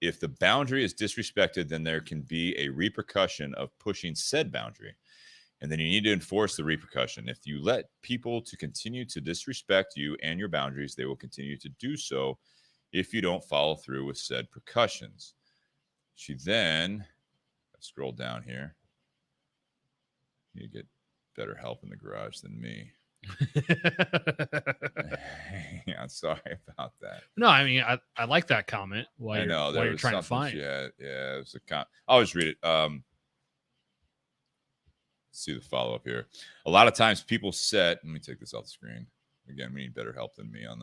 If the boundary is disrespected, then there can be a repercussion of pushing said boundary. And then you need to enforce the repercussion. If you let people to continue to disrespect you and your boundaries, they will continue to do so if you don't follow through with said precautions. She then, let's scroll down here. You get better help in the garage than me. Yeah, I'm sorry about that. No, I mean, I like that comment. I know while you're trying to find. Yeah, it was I'll just read it. Let's see the follow up here. A lot of times people let me take this off the screen. Again, we need better help than me on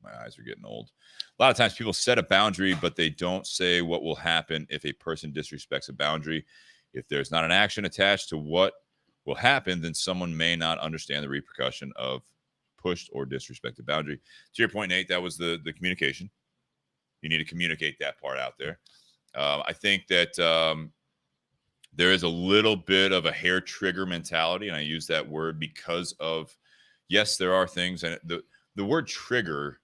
my eyes are getting old. A lot of times people set a boundary, but they don't say what will happen if a person disrespects a boundary. If there's not an action attached to what will happen, then someone may not understand the repercussion of pushed or disrespected boundary. To your point, Nate, that was the communication. You need to communicate that part out there. I think that there is a little bit of a hair trigger mentality, and I use that word because of, yes, there are things, and the word trigger,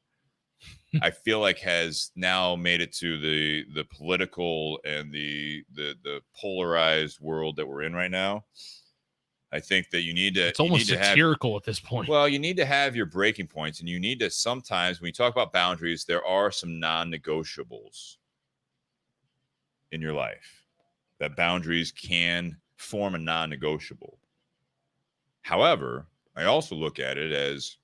I feel like has now made it to the political and the polarized world that we're in right now. I think that you need to. It's almost satirical at this point. Well, you need to have your breaking points, and you need to sometimes, when you talk about boundaries, there are some non-negotiables in your life. That boundaries can form a non-negotiable. However, I also look at it as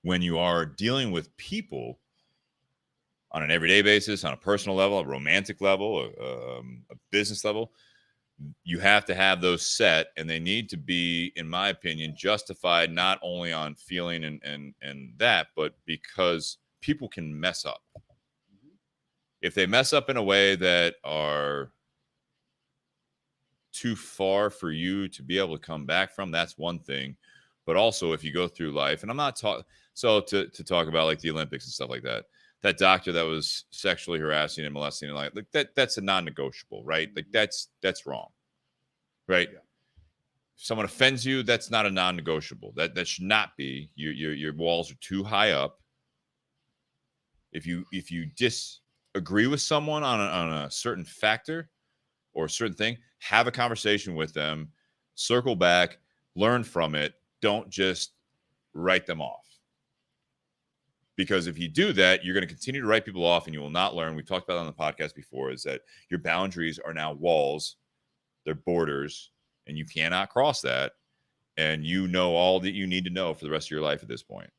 when you are dealing with people on an everyday basis, on a personal level, a romantic level, a business level, you have to have those set, and they need to be, in my opinion, justified not only on feeling and that, but because people can mess up. If they mess up in a way that are too far for you to be able to come back from, that's one thing. But also, if you go through life, and I'm not talking, so to talk about like the Olympics and stuff like that, that doctor that was sexually harassing and molesting and like that's a non-negotiable, right? Like that's wrong, right? Yeah. If someone offends you, that's not a non-negotiable. That should not be. Your walls are too high up. If you disagree with someone on a certain factor or a certain thing, have a conversation with them, circle back, learn from it. Don't just write them off. Because if you do that, you're going to continue to write people off and you will not learn. We've talked about it on the podcast before, is that your boundaries are now walls. They're borders, and you cannot cross that. And you know all that you need to know for the rest of your life at this point.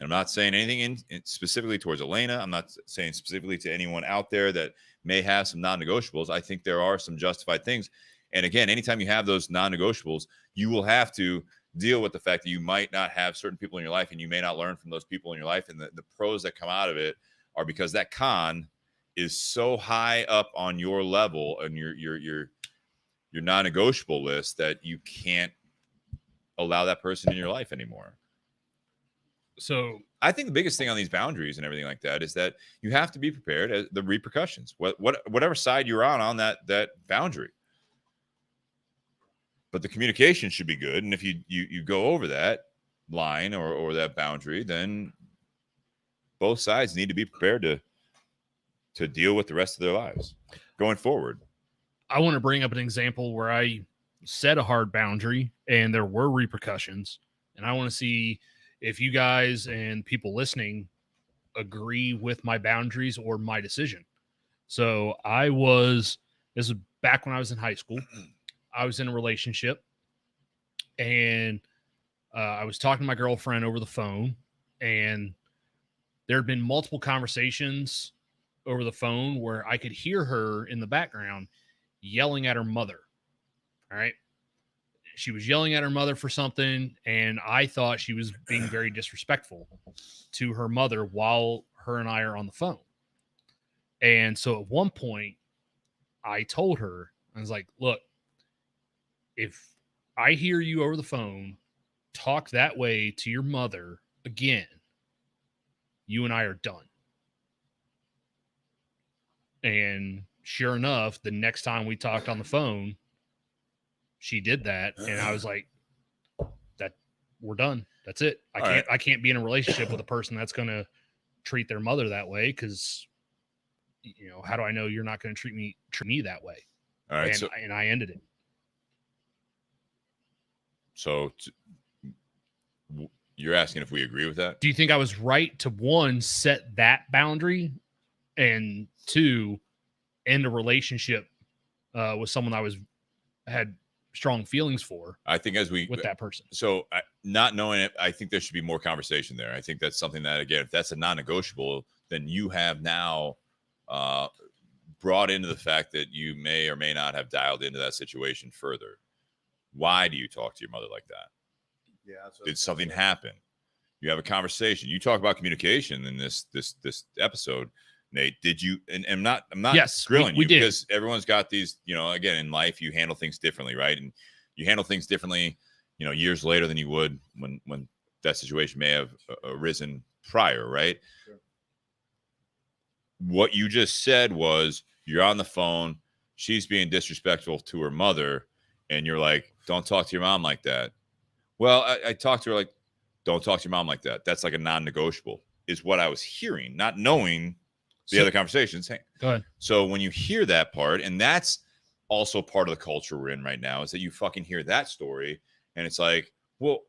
And I'm not saying anything specifically towards Elena. I'm not saying specifically to anyone out there that may have some non-negotiables. I think there are some justified things. And again, anytime you have those non-negotiables, you will have to deal with the fact that you might not have certain people in your life and you may not learn from those people in your life. And the pros that come out of it are because that con is so high up on your level and your non-negotiable list that you can't allow that person in your life anymore. So I think the biggest thing on these boundaries and everything like that is that you have to be prepared as the repercussions, whatever side you're on that boundary. but the communication should be good. And if you go over that line or that boundary, then both sides need to be prepared to deal with the rest of their lives going forward. I want to bring up an example where I set a hard boundary and there were repercussions. And I want to see if you guys and people listening agree with my boundaries or my decision. So this is back when I was in high school. I was in a relationship and I was talking to my girlfriend over the phone, and there had been multiple conversations over the phone where I could hear her in the background yelling at her mother. All right. She was yelling at her mother for something, and I thought she was being very disrespectful to her mother while her and I are on the phone. And so at one point, I told her, I was like, look, if I hear you over the phone talk that way to your mother again, you and I are done. And sure enough, the next time we talked on the phone, she did that, and I was like, "That we're done. That's it. I can't be in a relationship with a person that's going to treat their mother that way, because how do I know you're not going to treat me that way?" All right, and I ended it. So you're asking if we agree with that? Do you think I was right to, one, set that boundary, and two, end a relationship with someone I had strong feelings for? I think with that person. So not knowing it, I think there should be more conversation there. I think that's something that, again, if that's a non-negotiable, then you have now brought into the fact that you may or may not have dialed into that situation further. Why do you talk to your mother like that? Yeah. Did something happen? You have a conversation. You talk about communication in this episode. Nate, did you? And I'm not yes, grilling we you, did. Because everyone's got these. Again, in life, you handle things differently, right? And you handle things differently, years later than you would when that situation may have arisen prior, right? Sure. What you just said was, you're on the phone, she's being disrespectful to her mother, and you're like, "Don't talk to your mom like that." Well, I talked to her like, "Don't talk to your mom like that." That's like a non-negotiable, is what I was hearing, not knowing the other conversations. Go ahead. So when you hear that part, and that's also part of the culture we're in right now, is that you fucking hear that story, and it's like, well,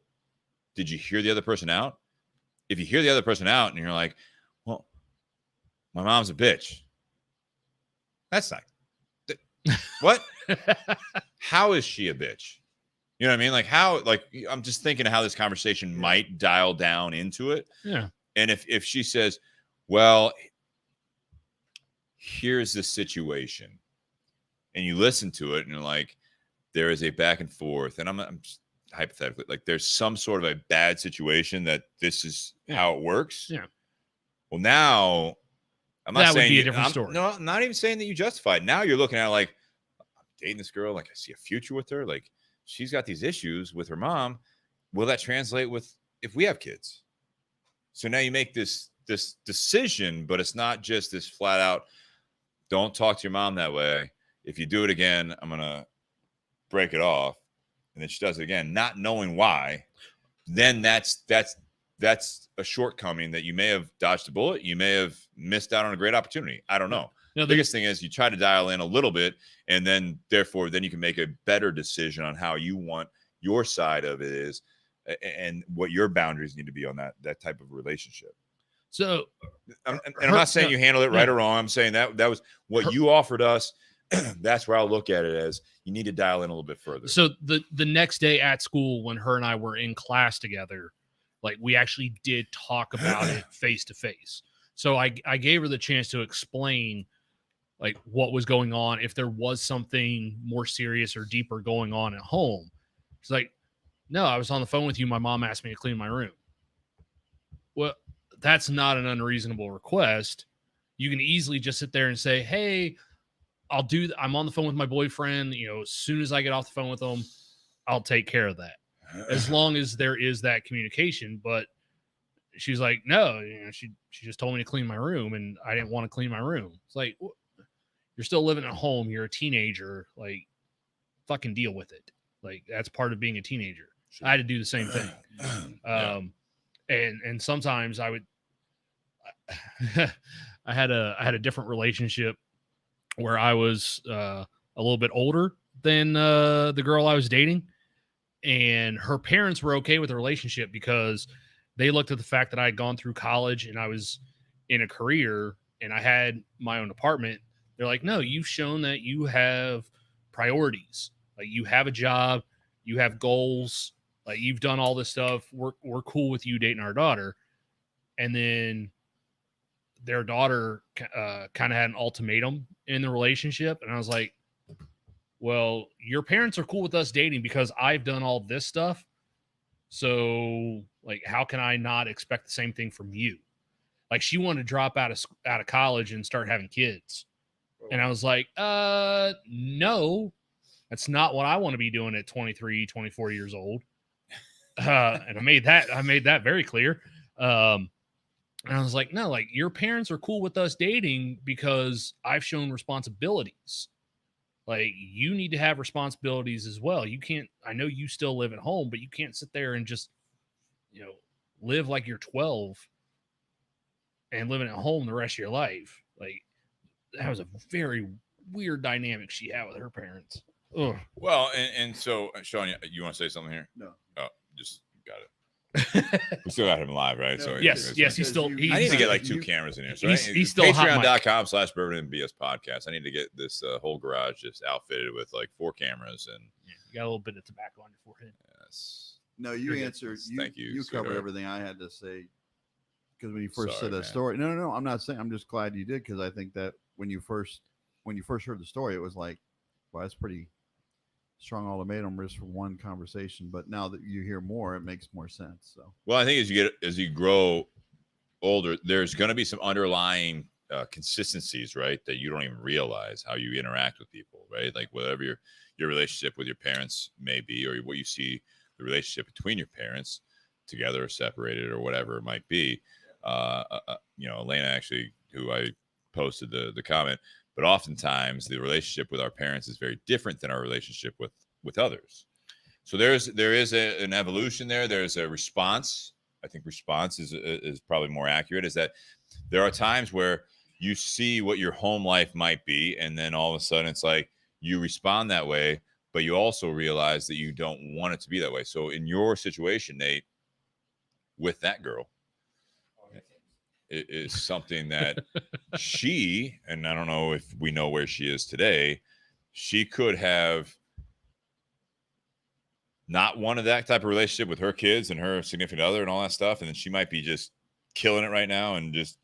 did you hear the other person out? If you hear the other person out and you're like, well, my mom's a bitch. That's not what? How is she a bitch? You know what I mean? Like, how, like, I'm just thinking of how this conversation might dial down into it. Yeah. And if she says, well, here's the situation, and you listen to it and you're like, there is a back and forth, and I'm just hypothetically, like, there's some sort of a bad situation that this is how it works. Yeah. Well, now I'm not that saying would be a different story. No, I'm not even saying that you justify it. Now you're looking at it like, I'm dating this girl, like, I see a future with her, like, she's got these issues with her mom. Will that translate with if we have kids? So now you make this decision, but it's not just this flat out, don't talk to your mom that way. If you do it again, I'm going to break it off. And then she does it again, not knowing why. Then that's a shortcoming that you may have dodged a bullet. You may have missed out on a great opportunity. I don't know. The biggest thing is you try to dial in a little bit, and then therefore then you can make a better decision on how you want your side of it is, and what your boundaries need to be on that type of relationship. So, I'm not saying you handled it right or wrong. I'm saying that was what you offered us. That's where I'll look at it as, you need to dial in a little bit further. So the next day at school, when her and I were in class together, like, we actually did talk about it face to face. So I gave her the chance to explain, like, what was going on, if there was something more serious or deeper going on at home. She's like, no, I was on the phone with you. My mom asked me to clean my room. Well, that's not an unreasonable request. You can easily just sit there and say, hey, I'm on the phone with my boyfriend. As soon as I get off the phone with him, I'll take care of that. As long as there is that communication. But she's like, no, she just told me to clean my room, and I didn't want to clean my room. It's like, you're still living at home. You're a teenager. Like, fucking deal with it. Like that's part of being a teenager. I had to do the same thing. And sometimes I would, I had a different relationship where I was a little bit older than the girl I was dating, and her parents were okay with the relationship because they looked at the fact that I had gone through college and I was in a career and I had my own apartment. They're like, no, you've shown that you have priorities. Like you have a job, you have goals, like you've done all this stuff. We're cool with you dating our daughter. And then their daughter kind of had an ultimatum in the relationship. And I was like, well, your parents are cool with us dating because I've done all this stuff. So like, how can I not expect the same thing from you? Like she wanted to drop out of college and start having kids. And I was like, no, that's not what I want to be doing at 23, 24 years old. And I made that very clear. And I was like, no, like your parents are cool with us dating because I've shown responsibilities. Like you need to have responsibilities as well. You can't, I know you still live at home, but you can't sit there and just, live like you're 12 and living at home the rest of your life. Like that was a very weird dynamic she had with her parents. Ugh. Well, and so Sean, you want to say something here? No. Oh, just got it. We still got him live, right? No, So yes, he's still. I need to get like two cameras in here. So he's still hot mic. Patreon.com/Bourbon and BS podcast. I need to get this whole garage just outfitted with like 4 cameras and You got a little bit of tobacco on your forehead. yes. No, you answered. Thank you. You covered sweetheart. everything I had to say. Because when you first Sorry, said that man. story, no, I'm not saying. I'm just glad you did because I think that when you first heard the story, it was like, well, that's pretty strong ultimatum just for one conversation. But now that you hear more, it makes more sense. So, Well, I think as you grow older, there's going to be some underlying consistencies, right? That you don't even realize how you interact with people, right? Like whatever your relationship with your parents may be, or what you see the relationship between your parents, together or separated or whatever it might be. Elena actually, who I posted the comment, but oftentimes the relationship with our parents is very different than our relationship with others. So there is an evolution there. There's a response. I think response is probably more accurate. Is that there are times where you see what your home life might be, and then all of a sudden it's like you respond that way, but you also realize that you don't want it to be that way. So in your situation, Nate, with that girl, it is something that she, and I don't know if we know where she is today, she could have not wanted that type of relationship with her kids and her significant other and all that stuff. And then she might be just killing it right now and just,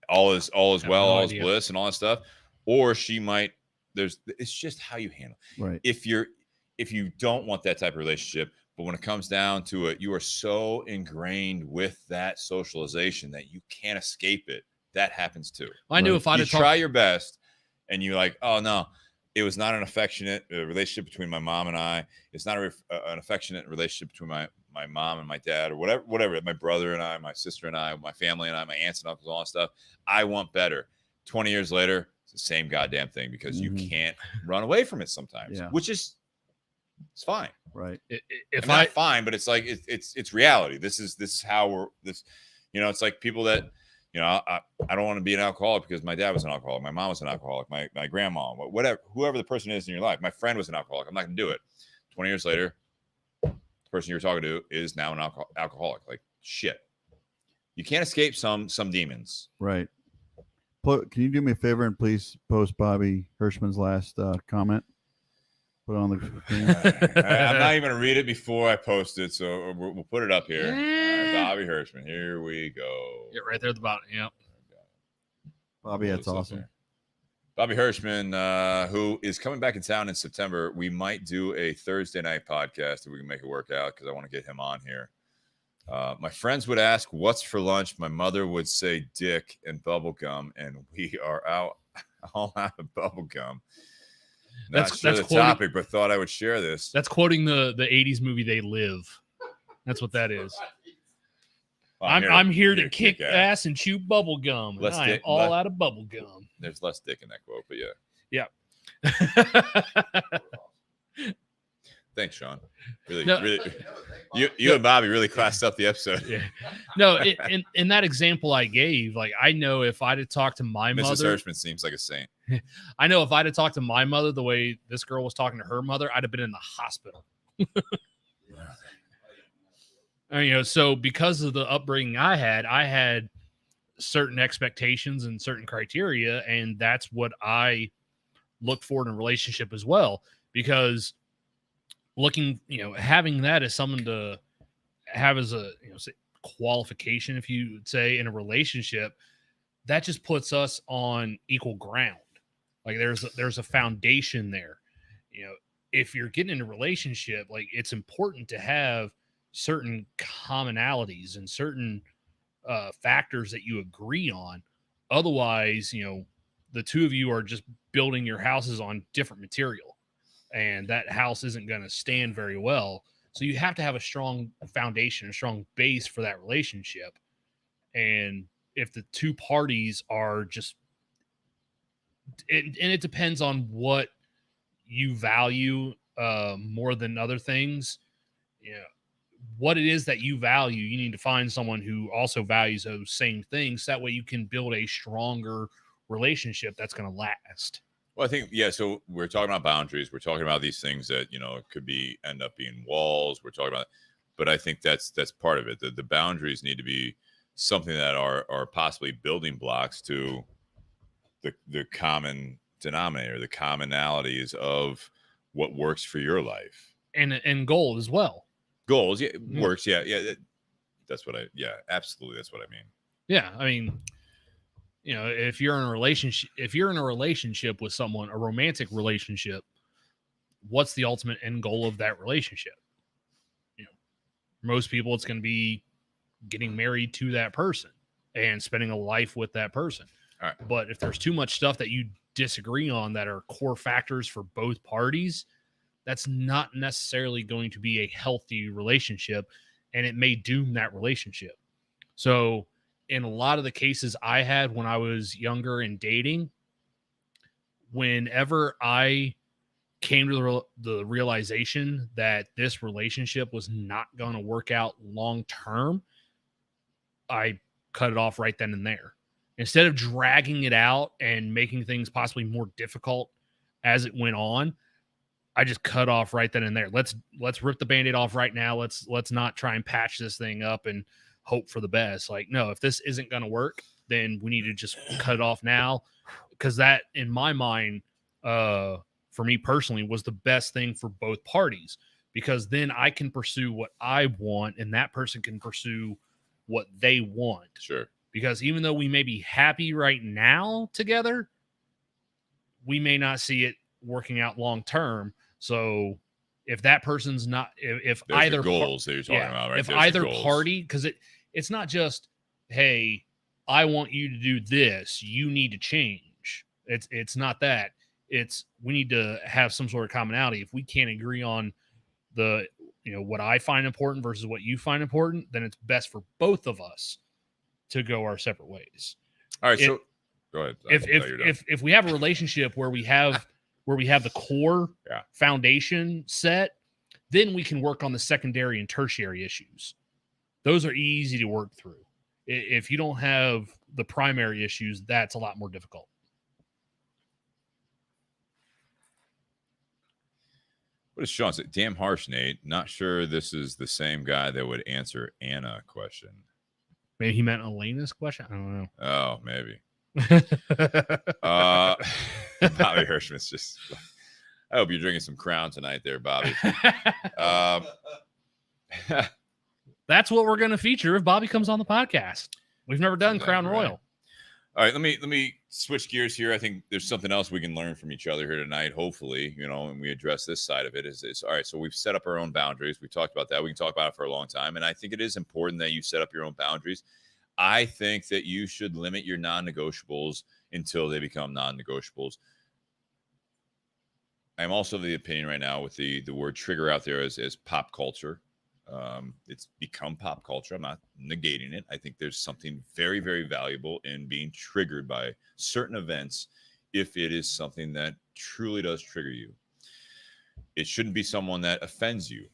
all is well, all is bliss and all that stuff. Or she might, it's just how you handle it. right. If you don't want that type of relationship, but when it comes down to it, you are so ingrained with that socialization that you can't escape it. That happens too. I knew if I'd have try your best and you're like, oh no, it was not an affectionate relationship between my mom and I. It's not an affectionate relationship between my mom and my dad or whatever, my brother and I, my sister and I, my family and I, my aunts and uncles, all that stuff. I want better. 20 years later, it's the same goddamn thing because you can't run away from it sometimes, which is, it's fine. Right. Not fine, but it's like, it's reality. This is how it's like people that, I don't want to be an alcoholic because my dad was an alcoholic. My mom was an alcoholic. My grandma, whatever, whoever the person is in your life, my friend was an alcoholic. I'm not going to do it. 20 years later, the person you're talking to is now an alcoholic. Like shit. You can't escape some demons. Right. Can you do me a favor and please post Bobby Hirschman's last comment? Put it on the screen. I'm not even going to read it before I post it, so we'll put it up here. Bobby Hirschman. Here we go. Yeah, right there at the bottom. Yep. Bobby, that's awesome. Bobby Hirschman, who is coming back in town in September. We might do a Thursday night podcast if we can make it work out because I want to get him on here. My friends would ask, what's for lunch? My mother would say dick and bubble gum, and we are all out of bubble gum. That's the topic, but thought I would share this. That's quoting the 80s movie They Live. That's what that is. I'm here to kick ass and chew bubble gum. I'm all out of bubble gum. There's less dick in that quote, but yeah. Yeah. Thanks, Sean. Really, No. really, you and Bobby really classed up the episode. Yeah. No, in that example I gave, like, I know if I'd have talked to my Mrs. mother, Hirschman seems like a saint. I know if I'd have talked to my mother the way this girl was talking to her mother, I'd have been in the hospital. I mean, so because of the upbringing I had certain expectations and certain criteria, and that's what I look for in a relationship as well. Because having that as something to have as a say, qualification, if you would say, in a relationship, that just puts us on equal ground. Like there's a foundation there. If you're getting in a relationship, like, it's important to have certain commonalities and certain factors that you agree on. Otherwise, the two of you are just building your houses on different material, and that house isn't going to stand very well. So you have to have a strong foundation, a strong base for that relationship. And if the two parties are just, and it depends on what you value more than other things, what it is that you value, you need to find someone who also values those same things. That way you can build a stronger relationship that's going to last. Well, I think, yeah. So we're talking about boundaries. We're talking about these things that, it could end up being walls. We're talking about, but I think that's part of it. The boundaries need to be something that are possibly building blocks to the common denominator, the commonalities of what works for your life. And goal as well. Goals, yeah, works. Yeah. That's what absolutely. That's what I mean. Yeah. I mean, if you're in a relationship with someone, a romantic relationship, what's the ultimate end goal of that relationship? Most people, it's going to be getting married to that person and spending a life with that person. All right. But if there's too much stuff that you disagree on that are core factors for both parties, that's not necessarily going to be a healthy relationship, and it may doom that relationship. So in a lot of the cases I had when I was younger and dating, whenever I came to the realization that this relationship was not going to work out long term, I cut it off right then and there. Instead of dragging it out and making things possibly more difficult as it went on, I just cut off right then and there. Let's rip the Band-Aid off right now. Let's not try and patch this thing up and hope for the best. Like, no, if this isn't going to work, then we need to just cut it off now. Because that, in my mind, for me personally, was the best thing for both parties. Because then I can pursue what I want, and that person can pursue what they want. Sure. Because even though we may be happy right now together, we may not see it working out long term. So if that person's not, if there's either the goals that you're talking about, right? If There's either party, because it's not just, hey, I want you to do this, you need to change. It's not that. It's, we need to have some sort of commonality. If we can't agree on the, what I find important versus what you find important, then it's best for both of us to go our separate ways. All right. So go ahead. If we have a relationship where we have the core foundation set, then we can work on the secondary and tertiary issues. Those are easy to work through. If you don't have the primary issues, that's a lot more difficult. What does Sean say? Damn harsh, Nate. Not sure this is the same guy that would answer Anna question. Maybe he meant Elena's question. I don't know. Oh, maybe. Bobby Hirschman's just. I hope you're drinking some Crown tonight, there, Bobby. That's what we're going to feature if Bobby comes on the podcast. We've never done Crown Royal. All right, let me switch gears here. I think there's something else we can learn from each other here tonight. Hopefully, and we address this side of it. Is all right? So we've set up our own boundaries. We talked about that. We can talk about it for a long time, and I think it is important that you set up your own boundaries. I think that you should limit your non-negotiables until they become non-negotiables. I'm also of the opinion right now with the word trigger out there as pop culture. It's become pop culture. I'm not negating it. I think there's something very, very valuable in being triggered by certain events if it is something that truly does trigger you. it shouldn't be someone that offends you.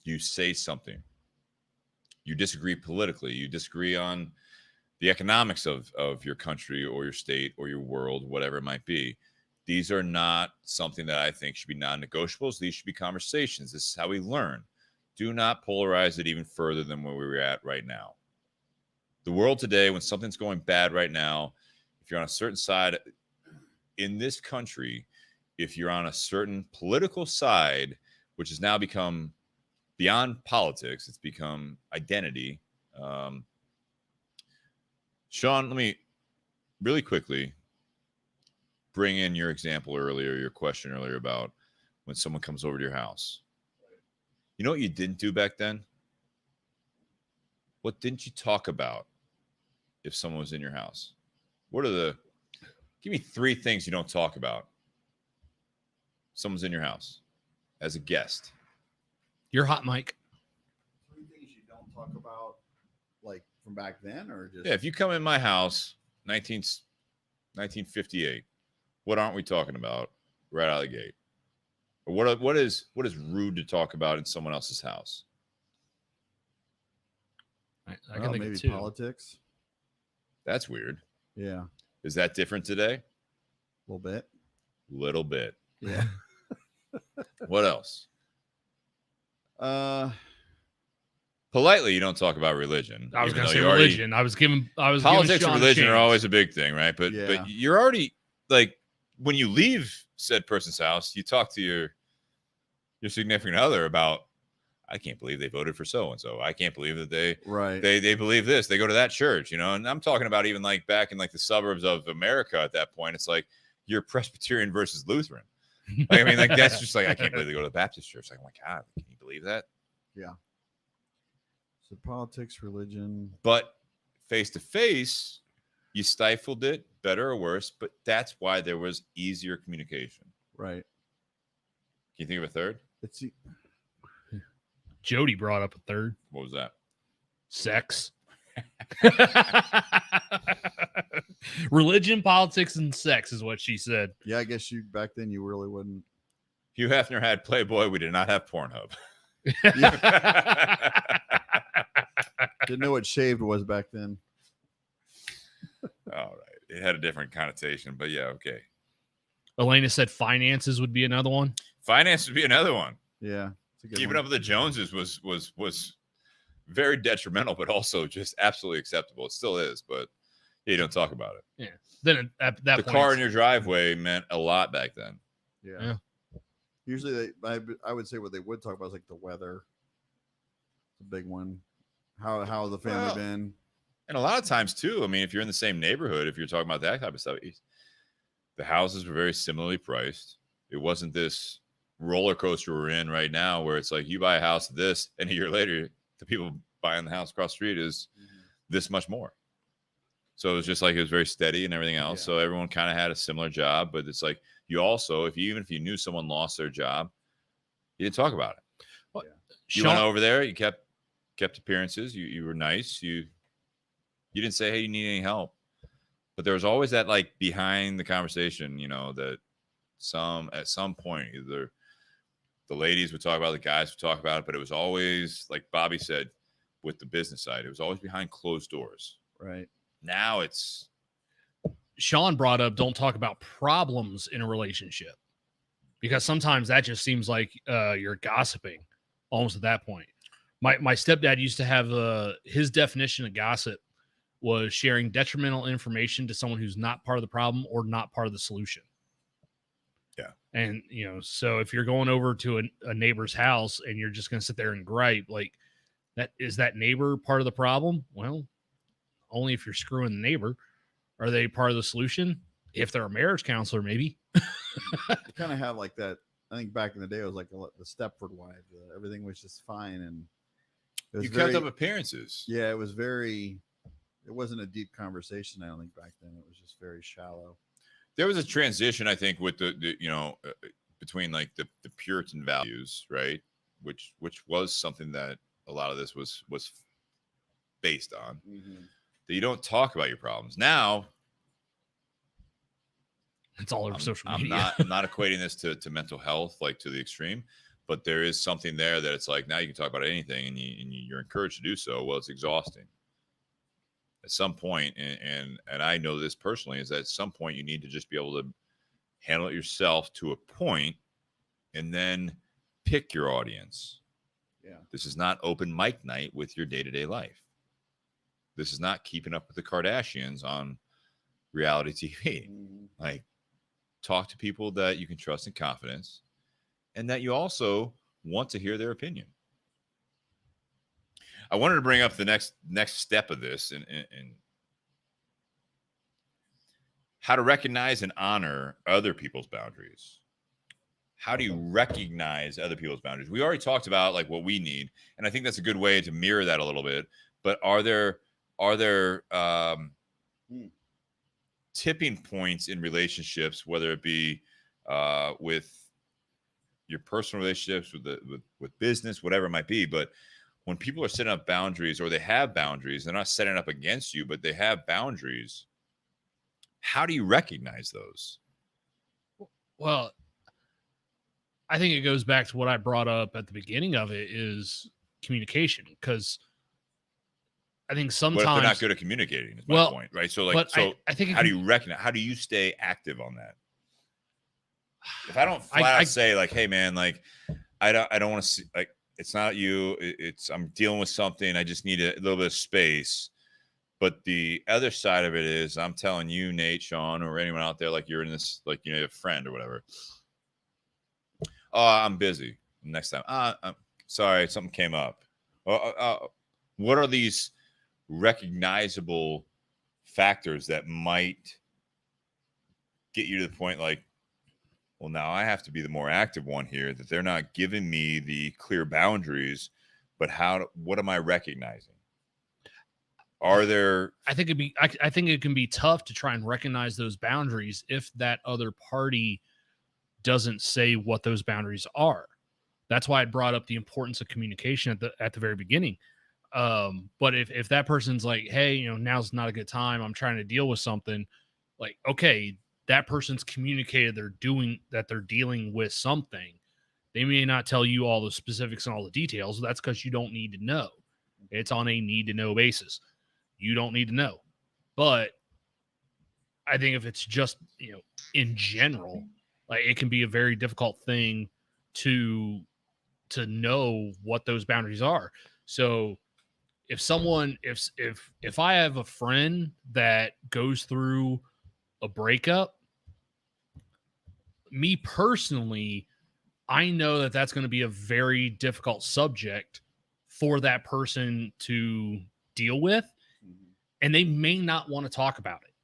You say something. You disagree politically. You disagree on the economics of your country or your state or your world, whatever it might be. These are not something that I think should be non-negotiables. These should be conversations. This is how we learn. Do not polarize it even further than where we're at right now. The world today, when something's going bad right now, if you're on a certain side in this country, if you're on a certain political side, which has now become beyond politics, it's become identity. Sean, let me really quickly bring in your example earlier, your question earlier about when someone comes over to your house. You know what you didn't do back then? What didn't you talk about if someone was in your house? Give me 3 things you don't talk about. Someone's in your house as a guest. Your hot mic. 3 things you don't talk about, like from back then, or just if you come in my house, 1958, what aren't we talking about right out of the gate? Or what is rude to talk about in someone else's house? I can think maybe of 2. politics. That's weird. Yeah, Is that different today? a little bit. Yeah. Yeah. What else? Politely, you don't talk about religion. I was even going to though say you already- religion. I was giving Politics Sean and a religion are chance. always a big thing, right? But Yeah. you're already like when you leave said person's house, you talk to your significant other about, I can't believe they voted for so and so. I can't believe that they believe this. They go to that church, And I'm talking about even like back in like the suburbs of America at that point. It's like you're Presbyterian versus Lutheran. Like, I mean, like that's just like I can't believe they go to the Baptist church. Like, oh my God, can you believe that? Yeah. So politics, religion, But face to face, you stifled it, better or worse. But that's why there was easier communication. right? Can you think of a third? It's Jody brought up a third. What was that? Sex. Religion, politics, and sex is what she said. yeah. I guess you back then you really wouldn't. Hugh Hefner had Playboy. We did not have Pornhub. Didn't know what shaved was back then. All right. It had a different connotation, but yeah, okay. Elena said finances would be another one. Finance would be another one. Yeah. It's a good Keeping one. up with the Joneses was very detrimental, but also just absolutely acceptable. It still is, but you don't talk about it. Yeah. Then at that The point, car in your driveway meant a lot back then. Yeah. Usually I would say what they would talk about is like the weather. It's a big one. How the family been? And a lot of times too, I mean, if you're in the same neighborhood, if you're talking about that type of stuff, the houses were very similarly priced. It wasn't this roller coaster we're in right now where it's like you buy a house this and a year later the people buying the house across the street is this much more. So it was just like it was very steady and everything else. Yeah. So everyone kind of had a similar job, but it's like you also, even if you knew someone lost their job, you didn't talk about it. Well, You went over there, you kept appearances, you were nice, you didn't say, hey, you need any help. But there was always that like behind the conversation, that at some point either the ladies would talk about it, the guys would talk about it, but it was always like Bobby said with the business side, it was always behind closed doors. Right. Now it's Sean brought up, don't talk about problems in a relationship, because sometimes that just seems like you're gossiping almost at that point. My stepdad used to have his definition of gossip was sharing detrimental information to someone who's not part of the problem or not part of the solution. Yeah. And, so if you're going over to a neighbor's house and you're just going to sit there and gripe, like that neighbor part of the problem? Well, only if you're screwing the neighbor. Are they part of the solution? If they're a marriage counselor, maybe. Kind of have like that. I think back in the day, it was like the Stepford wives. Everything was just fine. And it was kept up appearances. Yeah. It wasn't a deep conversation. I don't think back then. It was just very shallow. There was a transition, I think, with the between like the Puritan values, right? Which was something that a lot of this was based on. Mm-hmm. That you don't talk about your problems. Now, It's all over social I'm media. not equating this to mental health, like to the extreme, but there is something there that it's like now you can talk about anything and you're encouraged to do so. Well, it's exhausting at some point, and I know this personally, is that at some point you need to just be able to handle it yourself to a point, and then pick your audience. Yeah. This is not open mic night with your day-to-day life. This is not keeping up with the Kardashians on reality TV. Mhm. Like, talk to people that you can trust in confidence and that you also want to hear their opinion. I wanted to bring up the next step of this and how to recognize and honor other people's boundaries. How do you recognize other people's boundaries? We already talked about like what we need, and I think that's a good way to mirror that a little bit. But are there tipping points in relationships, whether it be with your personal relationships, with business, whatever it might be? But when people are setting up boundaries, or they have boundaries, they're not setting up against you, but they have boundaries. How do you recognize those? Well, I think it goes back to what I brought up at the beginning of it is communication, because I think sometimes What if they're not good at communicating is my point, right? So like, I think how do you recognize, how do you stay active on that? If I don't flat out say like, hey man, like I don't want to see, like, it's not you, I'm dealing with something, I just need a little bit of space. But the other side of it is I'm telling you, Nate, Sean, or anyone out there, like you're in this, like, you know, a friend or whatever. Oh, I'm busy. Next time. I'm sorry, something came up. What are these recognizable factors that might get you to the point like, well, now I have to be the more active one here, that they're not giving me the clear boundaries, but what am I recognizing? Are there? I think it can be tough to try and recognize those boundaries if that other party doesn't say what those boundaries are. That's why I brought up the importance of communication at the very beginning. But if that person's like, hey, you know, now's not a good time, I'm trying to deal with something, like, okay, that person's communicated they're dealing with something. They may not tell you all the specifics and all the details. That's because you don't need to know. It's on a need to know basis. You don't need to know. But I think if it's just, you know, in general, like, it can be a very difficult thing to know what those boundaries are. So if I have a friend that goes through a breakup, me personally, I know that that's going to be a very difficult subject for that person to deal with, and they may not want to talk about it.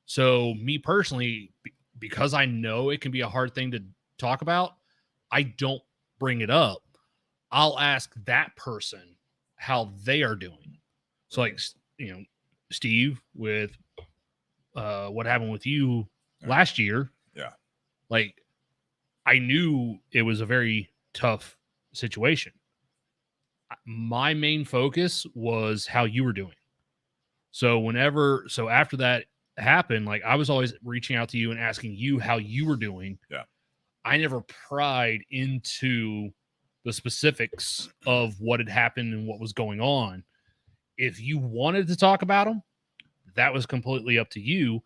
So me personally, because I know it can be a hard thing to talk about, I don't bring it up. I'll ask that person how they are doing. So, like, you know, Steve, with what happened with you last year. Yeah. Like, I knew it was a very tough situation. My main focus was how you were doing. So after that happened, like, I was always reaching out to you and asking you how you were doing. Yeah. I never pried into the specifics of what had happened and what was going on. If you wanted to talk about them, that was completely up to you.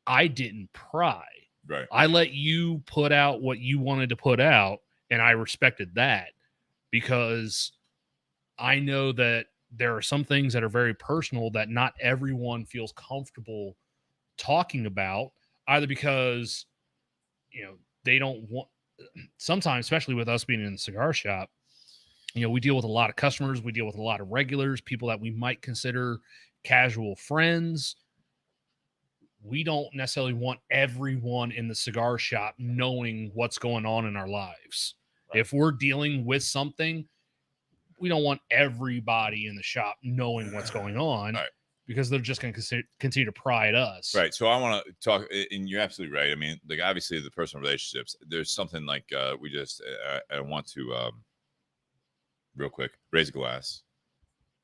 I didn't pry. Right. I let you put out what you wanted to put out, and I respected that, because I know that there are some things that are very personal that not everyone feels comfortable talking about, either because, you know, they don't want, sometimes, especially with us being in the cigar shop, you know, we deal with a lot of customers, we deal with a lot of regulars, people that we might consider casual friends. We don't necessarily want everyone in the cigar shop knowing what's going on in our lives. Right. If we're dealing with something, we don't want everybody in the shop knowing what's going on, right, because they're just going to continue to pry at us. Right. So I want to talk, and you're absolutely right. I mean, like, obviously the personal relationships, there's something like I want to real quick raise a glass.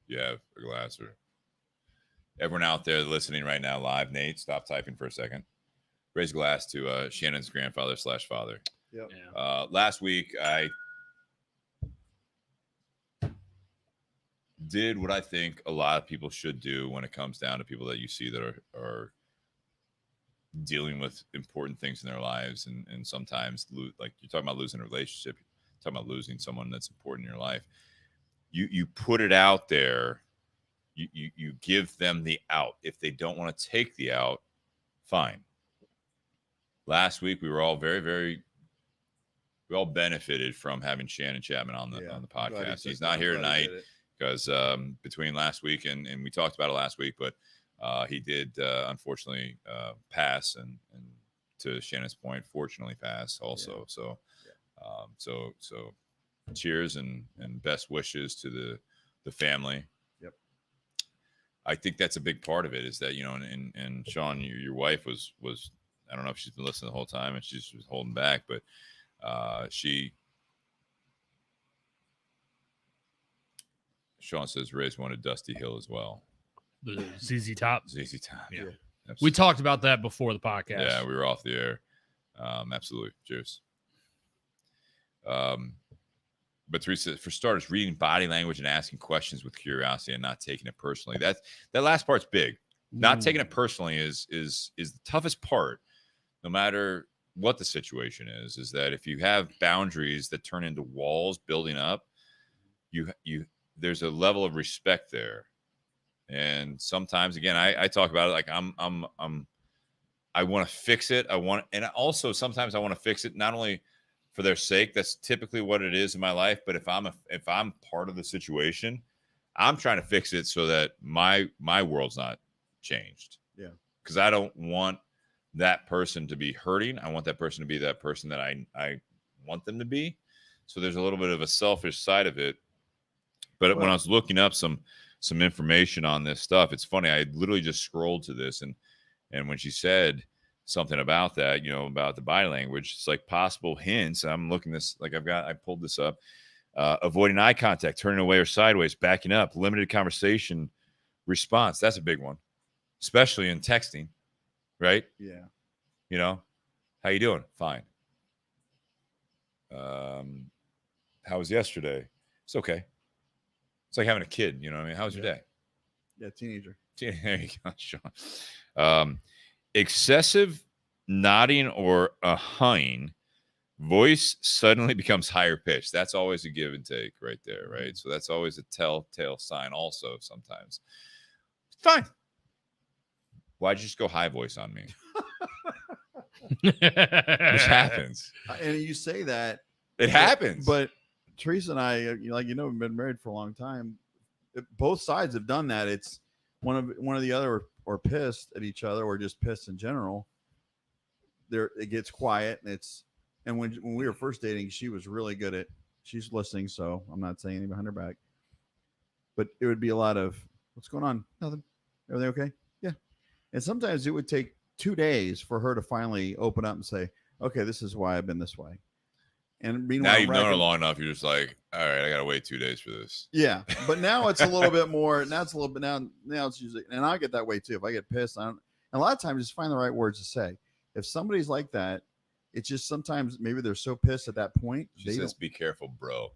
You have a glass, or everyone out there listening right now live, Nate, stop typing for a second. raise a glass to Shannon's grandfather / father. Yep. Yeah. Last week, I did what I think a lot of people should do when it comes down to people that you see that are dealing with important things in their lives, and sometimes like you're talking about losing a relationship, you're talking about losing someone that's important in your life. You put it out there. You give them the out. If they don't want to take the out, fine. Last week we were all we all benefited from having Shannon Chapman on the podcast. He's not here tonight because between last week and we talked about it last week, but he did unfortunately pass, and to Shannon's point, fortunately pass also. So so cheers and best wishes to the family. Yep. I think that's a big part of it, is that, and Sean, your wife was I don't know if she's been listening the whole time and she's just holding back, but Sean says Ray's wanted Dusty Hill as well. The ZZ Top. ZZ Top. Yeah. We talked about that before the podcast. Yeah, we were off the air. Absolutely. Cheers. But Teresa, for starters, reading body language and asking questions with curiosity and not taking it personally. That last part's big. Not taking it personally is the toughest part, no matter what the situation is that if you have boundaries that turn into walls building up, there's a level of respect there. And sometimes, again, I talk about it like I want to fix it. And also sometimes I want to fix it not only for their sake. That's typically what it is in my life. But if I'm part of the situation, I'm trying to fix it so that my world's not changed. Yeah. Because I don't want that person to be hurting. I want that person to be that person that I want them to be. So there's a little bit of a selfish side of it. But when I was looking up some information on this stuff, it's funny. I literally just scrolled to this, and when she said something about that, about the body language, it's like possible hints. I'm looking this, like I pulled this up. Avoiding eye contact, turning away or sideways, backing up, limited conversation response. That's a big one, especially in texting, right? Yeah. How you doing? Fine. How was yesterday? It's okay. It's like having a kid, you know what I mean? How was your day? Yeah, teenager. There you go, Sean. Excessive nodding or huhing, voice suddenly becomes higher pitched. That's always a give and take right there, right? So that's always a telltale sign also sometimes. Fine. Why'd you just go high voice on me? Which happens. And you say that. It happens. But Teresa and I, we've been married for a long time. Both sides have done that. It's one of the other or pissed at each other or just pissed in general. It gets quiet, and when we were first dating, she was really good at. She's listening, so I'm not saying anything behind her back. But it would be a lot of, "What's going on? Nothing. Everything okay? Yeah." And sometimes it would take 2 days for her to finally open up and say, "Okay, this is why I've been this way." And now you've known her long enough, you're just like, all right, I gotta wait 2 days for this. Yeah, but now it's a little bit more. Now it's a little bit now it's usually, and I get that way too. If I get pissed, and a lot of times just find the right words to say. If somebody's like that, it's just sometimes maybe they're so pissed at that point. She says, "Be careful, bro."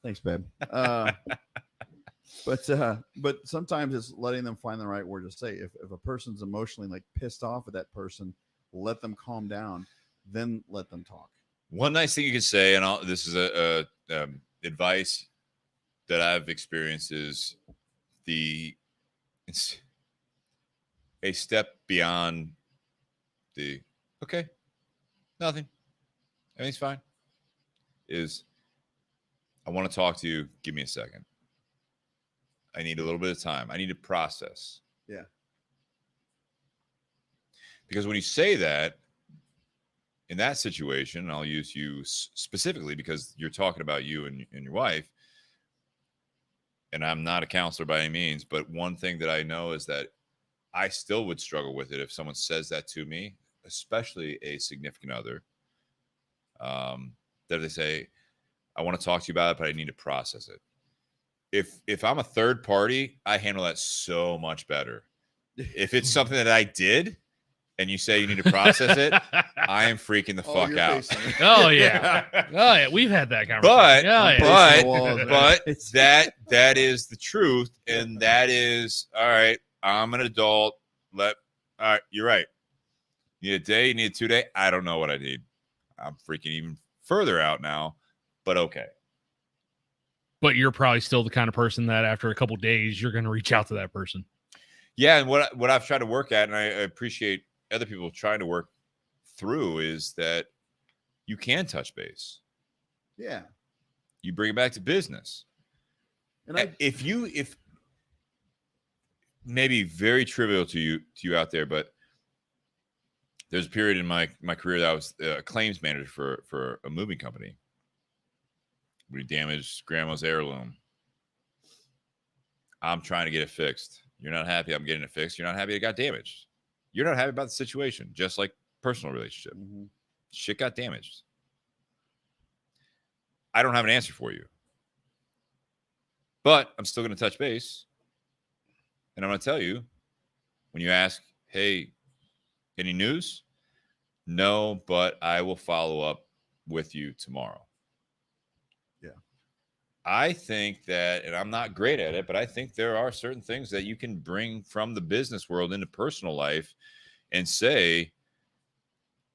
Thanks, babe. But sometimes it's letting them find the right word to say. If a person's emotionally like pissed off at that person, let them calm down, then let them talk. One nice thing you can say, and this is a advice that I've experienced, is it's a step beyond the okay, nothing, everything's fine. Is I want to talk to you. Give me a second. I need a little bit of time. I need to process. Yeah. Because when you say that, in that situation, and I'll use you specifically because you're talking about you and your wife, and I'm not a counselor by any means, but one thing that I know is that I still would struggle with it if someone says that to me, especially a significant other, that they say, "I want to talk to you about it, but I need to process it." If I'm a third party, I handle that so much better. If it's something that I did, and you say you need to process it, I am freaking the fuck you're out. facing it. Oh yeah. Oh yeah. We've had that conversation. That is the truth, and that is all right. I'm an adult. All right, you're right. You need a day, you need a 2 day. I don't know what I need. I'm freaking even further out now, but okay. But you're probably still the kind of person that after a couple days, you're going to reach out to that person. Yeah, and what I've tried to work at, and I appreciate other people trying to work through, is that you can touch base. Yeah. You bring it back to business. And if maybe very trivial to you out there, but there's a period in my career that I was a claims manager for a moving company. We damaged grandma's heirloom. I'm trying to get it fixed. You're not happy I'm getting it fixed. You're not happy it got damaged. You're not happy about the situation, just like personal relationship. Mm-hmm. Shit got damaged. I don't have an answer for you. But I'm still going to touch base. And I'm going to tell you, when you ask, hey, any news? No, but I will follow up with you tomorrow. Yeah. I think that, and I'm not great at it, but I think there are certain things that you can bring from the business world into personal life and say,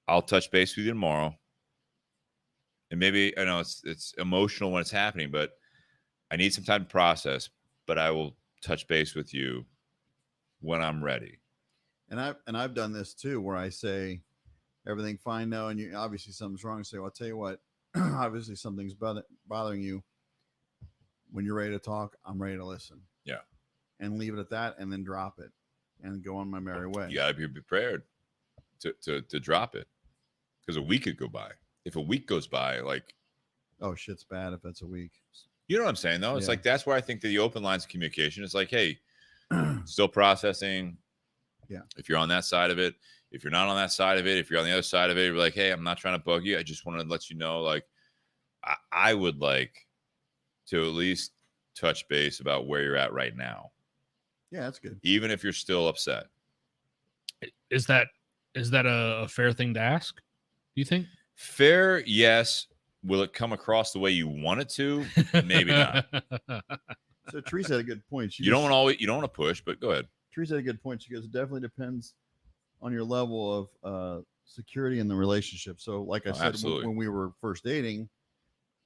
I'll touch base with you tomorrow. And maybe, I know it's emotional when it's happening, but I need some time to process, but I will touch base with you when I'm ready. And I've done this too, where I say, everything fine now, and you obviously something's wrong. Say, well, I'll tell you what, obviously something's bothering you. When you're ready to talk, I'm ready to listen. Yeah. And leave it at that, and then drop it and go on my merry way. You gotta be prepared to drop it, because a week could go by. If a week goes by, like, oh, shit's bad if it's a week. You know what I'm saying, though? It's like, that's where I think that the open lines of communication is like, hey, still processing. Yeah. If you're on that side of it, if you're not on that side of it, if you're on the other side of it, you're like, hey, I'm not trying to bug you. I just want to let you know, like, I would like to at least touch base about where you're at right now. Yeah, that's good. Even if you're still upset. Is that a fair thing to ask? Do you think? Fair, yes. Will it come across the way you want it to? Maybe not. So Teresa had a good point. You don't want to push, but go ahead. Teresa had a good point. She goes, it definitely depends on your level of security in the relationship. So like I said, when we were first dating,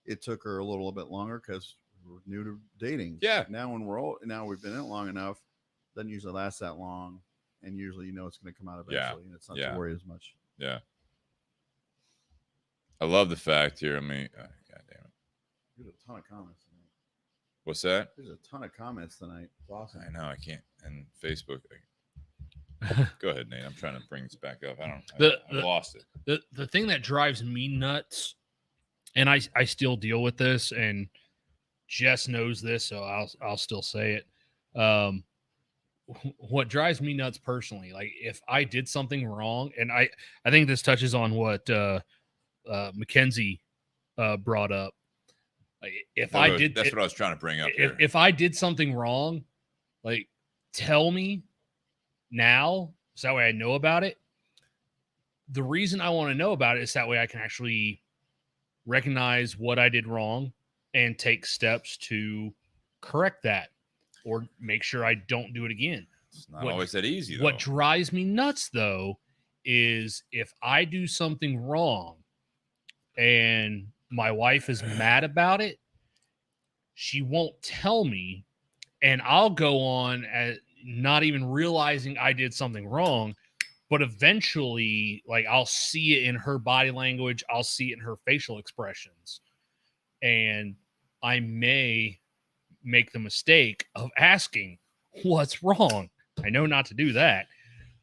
it took her a little bit longer because we were new to dating. Yeah. Now we've been in it long enough, doesn't usually last that long. And usually, it's going to come out eventually, and it's not to worry as much. Yeah. I love the fact here. I mean, God damn it. There's a ton of comments tonight. What's that? There's a ton of comments tonight. It's awesome. I know. I can't. And Facebook. Go ahead, Nate. I'm trying to bring this back up. I lost it. The thing that drives me nuts, and I still deal with this, and Jess knows this, so I'll still say it. What drives me nuts personally, like if I did something wrong, and I think this touches on what Mackenzie brought up. Like that's what I was trying to bring up. If I did something wrong, like tell me now, so that way I know about it. The reason I want to know about it is that way I can actually recognize what I did wrong and take steps to correct that or make sure I don't do it again. It's not always that easy, though. What drives me nuts, though, is if I do something wrong and my wife is mad about it, she won't tell me, and I'll go on as not even realizing I did something wrong, but eventually, like, I'll see it in her body language, I'll see it in her facial expressions, and I may make the mistake of asking, what's wrong? I know not to do that.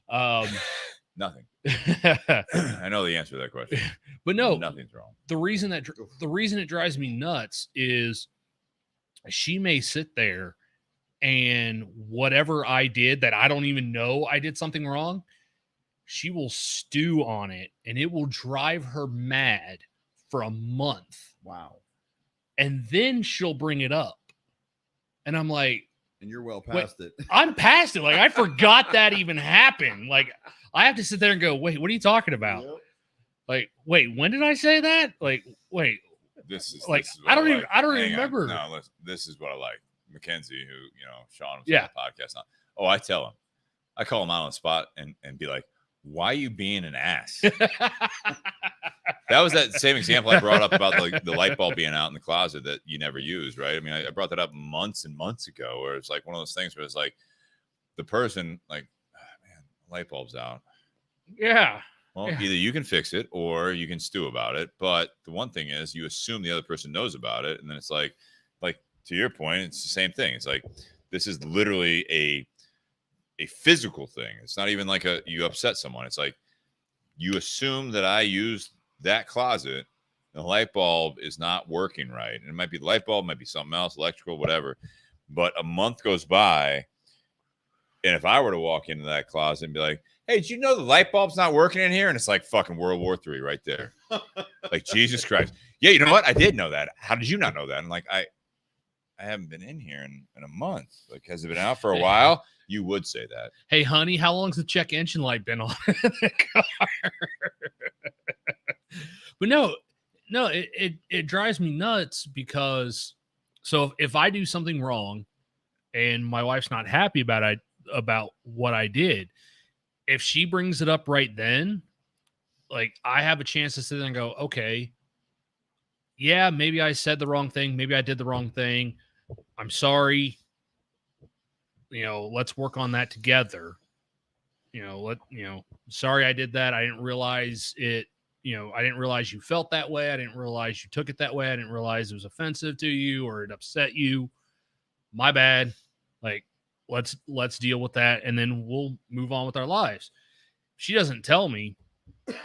Nothing. I know the answer to that question. But no, nothing's wrong. The reason it drives me nuts is she may sit there and whatever I did that I don't even know I did something wrong, she will stew on it and it will drive her mad for a month. Wow. And then she'll bring it up. And I'm like, and you're well past it. I'm past it. Like, I forgot that even happened. Like, I have to sit there and go, wait, what are you talking about? Yep. Like, wait, when did I say that? Like, wait, This is like, this is I what don't even, like. I don't Hang on. remember. No, listen, this is what I like. Mackenzie, who Sean was Yeah. on the podcast now. Oh, I tell him, I call him out on the spot and be like, "Why are you being an ass?" That was that same example I brought up about the light bulb being out in the closet that you never use, right? I mean, I brought that up months and months ago, where it's like one of those things where it's like the person, like, oh, man, light bulb's out. Yeah. Well, Yeah. either you can fix it or you can stew about it. But the one thing is, you assume the other person knows about it, and then it's like to your point, it's the same thing. It's like this is literally a physical thing. It's not even like you upset someone. It's like you assume that I used that closet, and the light bulb is not working right. And it might be the light bulb, might be something else, electrical, whatever. But a month goes by, and if I were to walk into that closet and be like, "Hey, did you know the light bulb's not working in here?" And it's like fucking World War III right there. Like, Jesus Christ. Yeah, you know what? I did know that. How did you not know that? And like, I haven't been in here in a month. Like, has it been out for a while? You would say that. Hey, honey, how long's the check engine light been on in the car? But no, it drives me nuts because so if I do something wrong and my wife's not happy about what I did, if she brings it up right then, like I have a chance to sit there and go, okay, yeah, maybe I said the wrong thing. Maybe I did the wrong thing. I'm sorry. Let's work on that together. Sorry I did that. I didn't realize it. I didn't realize you felt that way. I didn't realize you took it that way. I didn't realize it was offensive to you or it upset you. My bad. Like, let's deal with that. And then we'll move on with our lives. She doesn't tell me.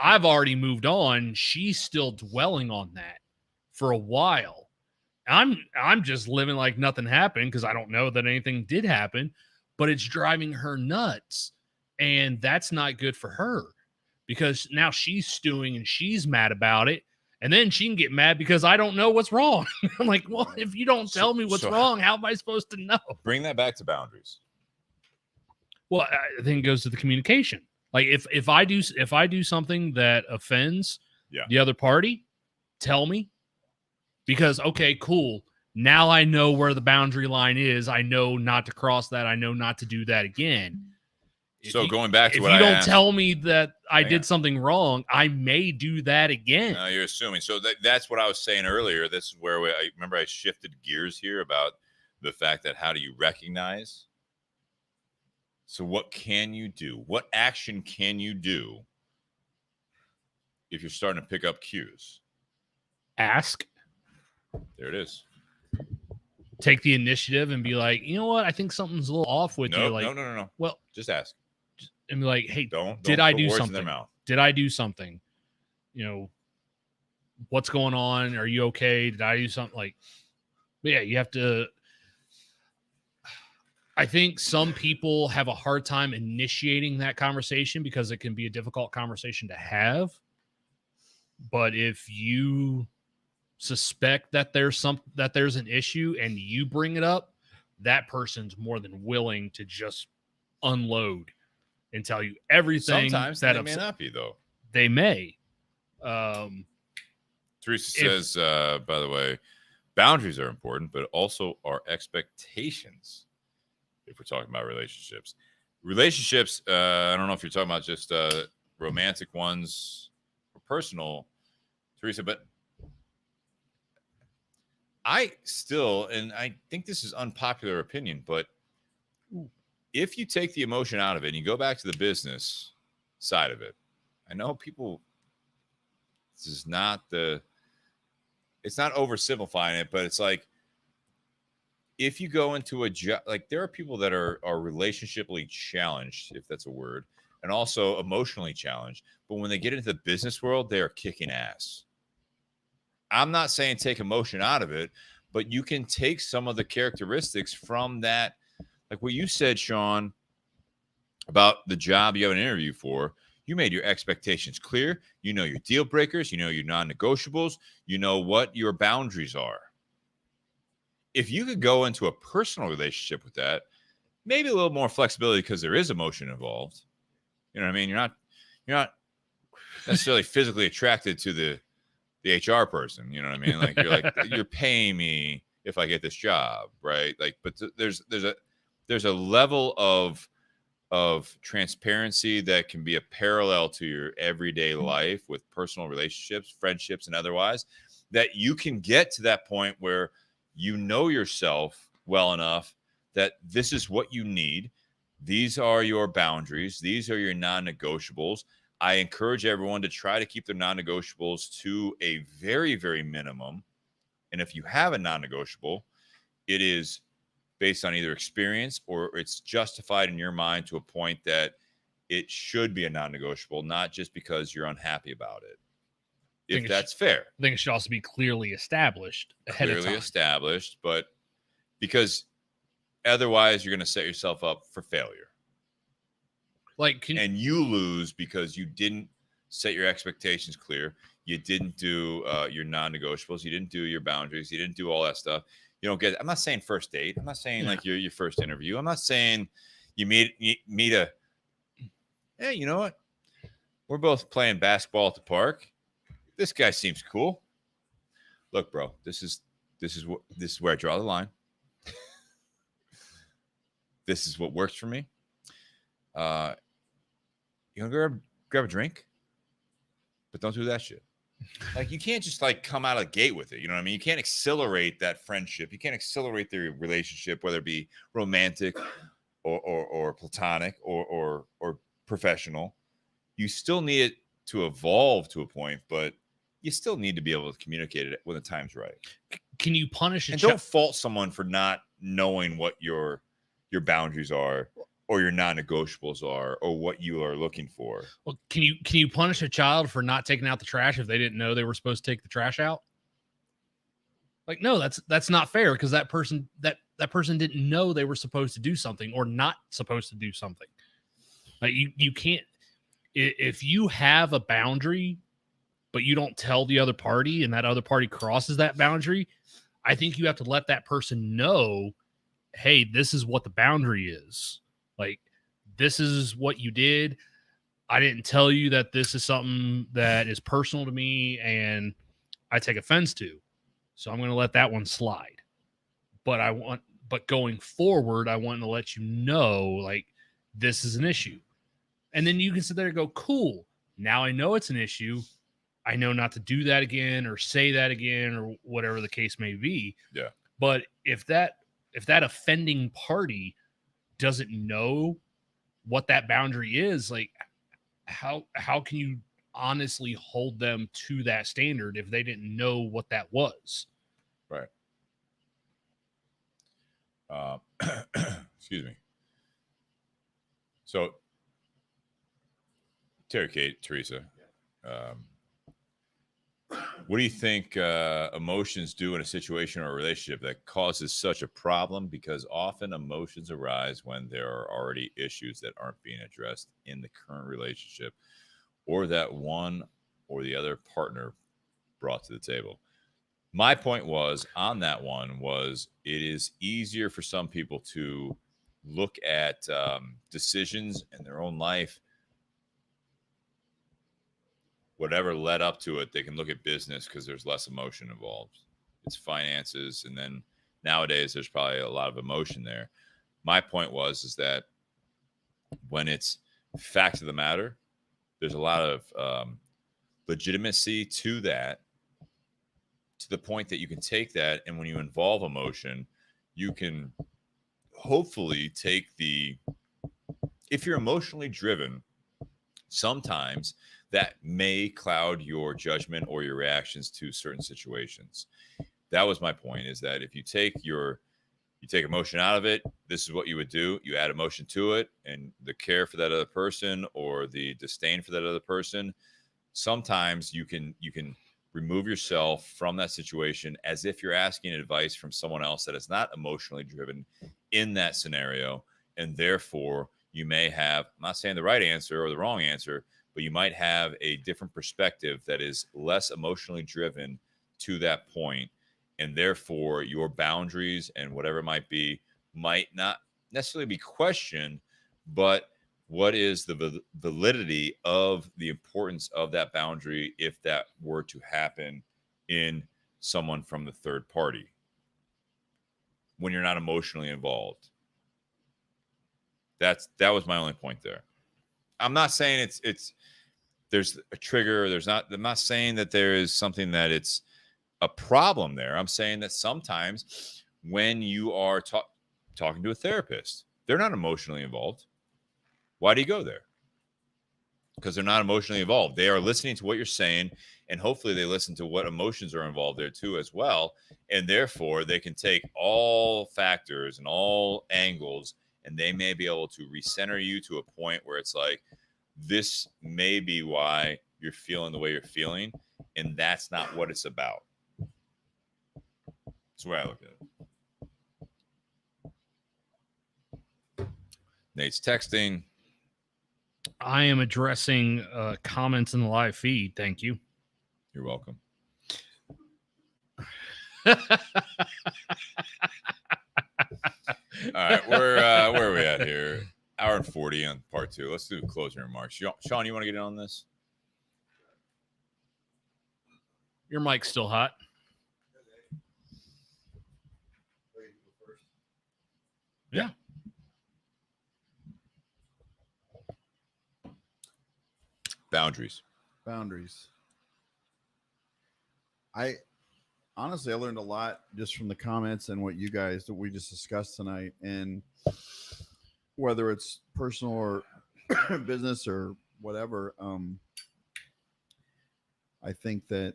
I've already moved on. She's still dwelling on that for a while. I'm just living like nothing happened because I don't know that anything did happen, but it's driving her nuts. And that's not good for her because now she's stewing and she's mad about it. And then she can get mad because I don't know what's wrong. I'm like, well, if you don't tell me what's wrong, how am I supposed to know? Bring that back to boundaries. Well, I think it goes to the communication. Like if I do something that offends the other party, tell me. Because, okay, cool. Now I know where the boundary line is. I know not to cross that. I know not to do that again. So going back to what if you I don't asked, tell me that I did something wrong, I may do that again. No, you're assuming. So that's what I was saying earlier. This is where I remember I shifted gears here about the fact that how do you recognize? So what can you do? What action can you do if you're starting to pick up cues? Ask. There it is. Take the initiative and be like, you know what? I think something's a little off with you. Like, no. Well, just ask. And be like, hey, don't did I put do words something? In their mouth. Did I do something? What's going on? Are you okay? Did I do something? Like, but yeah, you have to. I think some people have a hard time initiating that conversation because it can be a difficult conversation to have. But if you suspect that there's an issue and you bring it up, that person's more than willing to just unload and tell you everything. Sometimes that may not be, though. They may. Teresa says, by the way, boundaries are important, but also our expectations. If we're talking about relationships, I don't know if you're talking about just romantic ones or personal, Teresa, but I still, and I think this is unpopular opinion, but if you take the emotion out of it and you go back to the business side of it, I know people, this is not it's not oversimplifying it, but it's like, if you go into a job, like there are people that are relationshiply challenged, if that's a word, and also emotionally challenged. But when they get into the business world, they are kicking ass. I'm not saying take emotion out of it, but you can take some of the characteristics from that. Like what you said, Sean, about the job you have an interview for. You made your expectations clear. You know your deal breakers. You know your non-negotiables. You know what your boundaries are. If you could go into a personal relationship with that, maybe a little more flexibility because there is emotion involved. You know what I mean? You're not necessarily physically attracted to the HR person. You know what I mean? Like, you're like, you're paying me if I get this job, right? Like, but there's a level of transparency that can be a parallel to your everyday life with personal relationships, friendships, and otherwise, that you can get to that point where you know yourself well enough that this is what you need. These are your boundaries. These are your non-negotiables. I encourage everyone to try to keep their non-negotiables to a very, very minimum. And if you have a non-negotiable, it is based on either experience or it's justified in your mind to a point that it should be a non-negotiable, not just because you're unhappy about it. If that's fair. I think it should also be clearly established ahead of time. Clearly established, but because otherwise you're going to set yourself up for failure. Like, and you lose because you didn't set your expectations clear. You didn't do your non-negotiables. You didn't do your boundaries. You didn't do all that stuff. You don't get. I'm not saying first date. I'm not saying like your first interview. I'm not saying you meet a. Hey, you know what? We're both playing basketball at the park. This guy seems cool. Look, bro. This is where I draw the line. This is what works for me. You gonna grab a drink, but don't do that shit. Like, you can't just like come out of the gate with it. You know what I mean? You can't accelerate that friendship. You can't accelerate their relationship, whether it be romantic or platonic or professional. You still need it to evolve to a point, but you still need to be able to communicate it when the time's right. Can you punish and don't fault someone for not knowing what your boundaries are, or your non-negotiables are, or what you are looking for? Well, can you punish a child for not taking out the trash if they didn't know they were supposed to take the trash out? Like, no, that's not fair, because that person didn't know they were supposed to do something or not supposed to do something. Like, you can't, if you have a boundary, but you don't tell the other party and that other party crosses that boundary, I think you have to let that person know, hey, this is what the boundary is. Like, this is what you did. I didn't tell you that this is something that is personal to me and I take offense to. So I'm going to let that one slide. But going forward, I want to let you know, like, this is an issue. And then you can sit there and go, cool. Now I know it's an issue. I know not to do that again or say that again or whatever the case may be. Yeah. But if that offending party doesn't know what that boundary is, like, how can you honestly hold them to that standard if they didn't know what that was? Right. Excuse me. So, Teresa, what do you think emotions do in a situation or a relationship that causes such a problem? Because often emotions arise when there are already issues that aren't being addressed in the current relationship, or that one or the other partner brought to the table. My point was on that one was it is easier for some people to look at decisions in their own life. Whatever led up to it, they can look at business because there's less emotion involved. It's finances. And then nowadays, there's probably a lot of emotion there. My point is that when it's fact of the matter, there's a lot of legitimacy to that, to the point that you can take that. And when you involve emotion, you can hopefully take if you're emotionally driven, sometimes that may cloud your judgment or your reactions to certain situations. That was my point, is that if you take emotion out of it, this is what you would do. You add emotion to it, and the care for that other person or the disdain for that other person, sometimes you can remove yourself from that situation as if you're asking advice from someone else that is not emotionally driven in that scenario. And therefore you may have, I'm not saying the right answer or the wrong answer, but you might have a different perspective that is less emotionally driven to that point. And therefore your boundaries and whatever it might be might not necessarily be questioned, but what is the validity of the importance of that boundary if that were to happen in someone from the third party when you're not emotionally involved? That was my only point there. I'm not saying it's there's a trigger. I'm not saying that there is something that it's a problem there. I'm saying that sometimes when you are talking to a therapist, they're not emotionally involved. Why do you go there? Because they're not emotionally involved. They are listening to what you're saying, and hopefully they listen to what emotions are involved there too as well. And therefore they can take all factors and all angles, and they may be able to recenter you to a point where it's like, this may be why you're feeling the way you're feeling, and that's not what it's about. That's the way I look at it. Nate's texting. I am addressing comments in the live feed. Thank you. You're welcome. All right, where are we at here? Hour and 40 on part 2. Let's do closing remarks. Sean, you want to get in on this? Your mic's still hot. Yeah. Boundaries. I honestly, I learned a lot just from the comments and what you guys that we just discussed tonight, and whether it's personal or business or whatever. I think that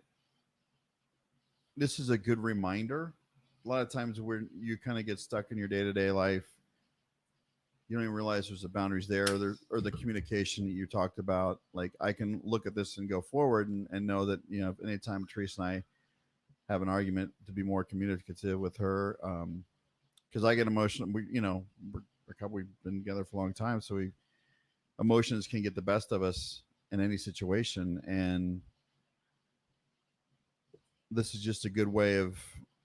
this is a good reminder. A lot of times where you kind of get stuck in your day-to-day life, you don't even realize there's the boundaries there, or the communication that you talked about. Like, I can look at this and go forward and know that, you know, anytime Teresa and I have an argument, to be more communicative with her, because I get emotional. We've been together for a long time, so emotions can get the best of us in any situation, and this is just a good way of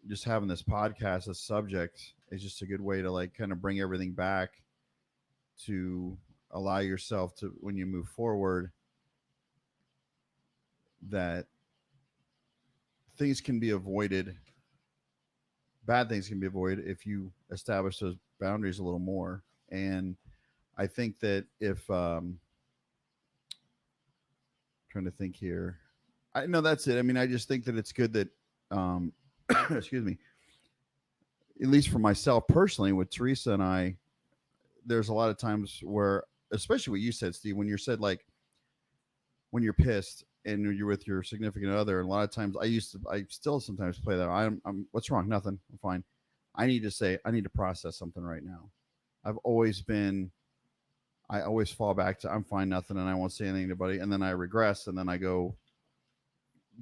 just having this podcast. This subject is just a good way to, like, kind of bring everything back to allow yourself to, when you move forward, that things can be avoided. Bad things can be avoided if you establish those boundaries a little more. And I think that if trying to think here, I know that's it. I mean, I just think that it's good that excuse me, at least for myself personally, with Teresa and I, there's a lot of times where, especially what you said, Steve, when you said, like, when you're pissed and you're with your significant other, and a lot of times I still sometimes play that. I'm what's wrong? Nothing. I'm fine. I need to process something right now. I always fall back to I'm fine, nothing, and I won't say anything to anybody, and then I regress, and then I go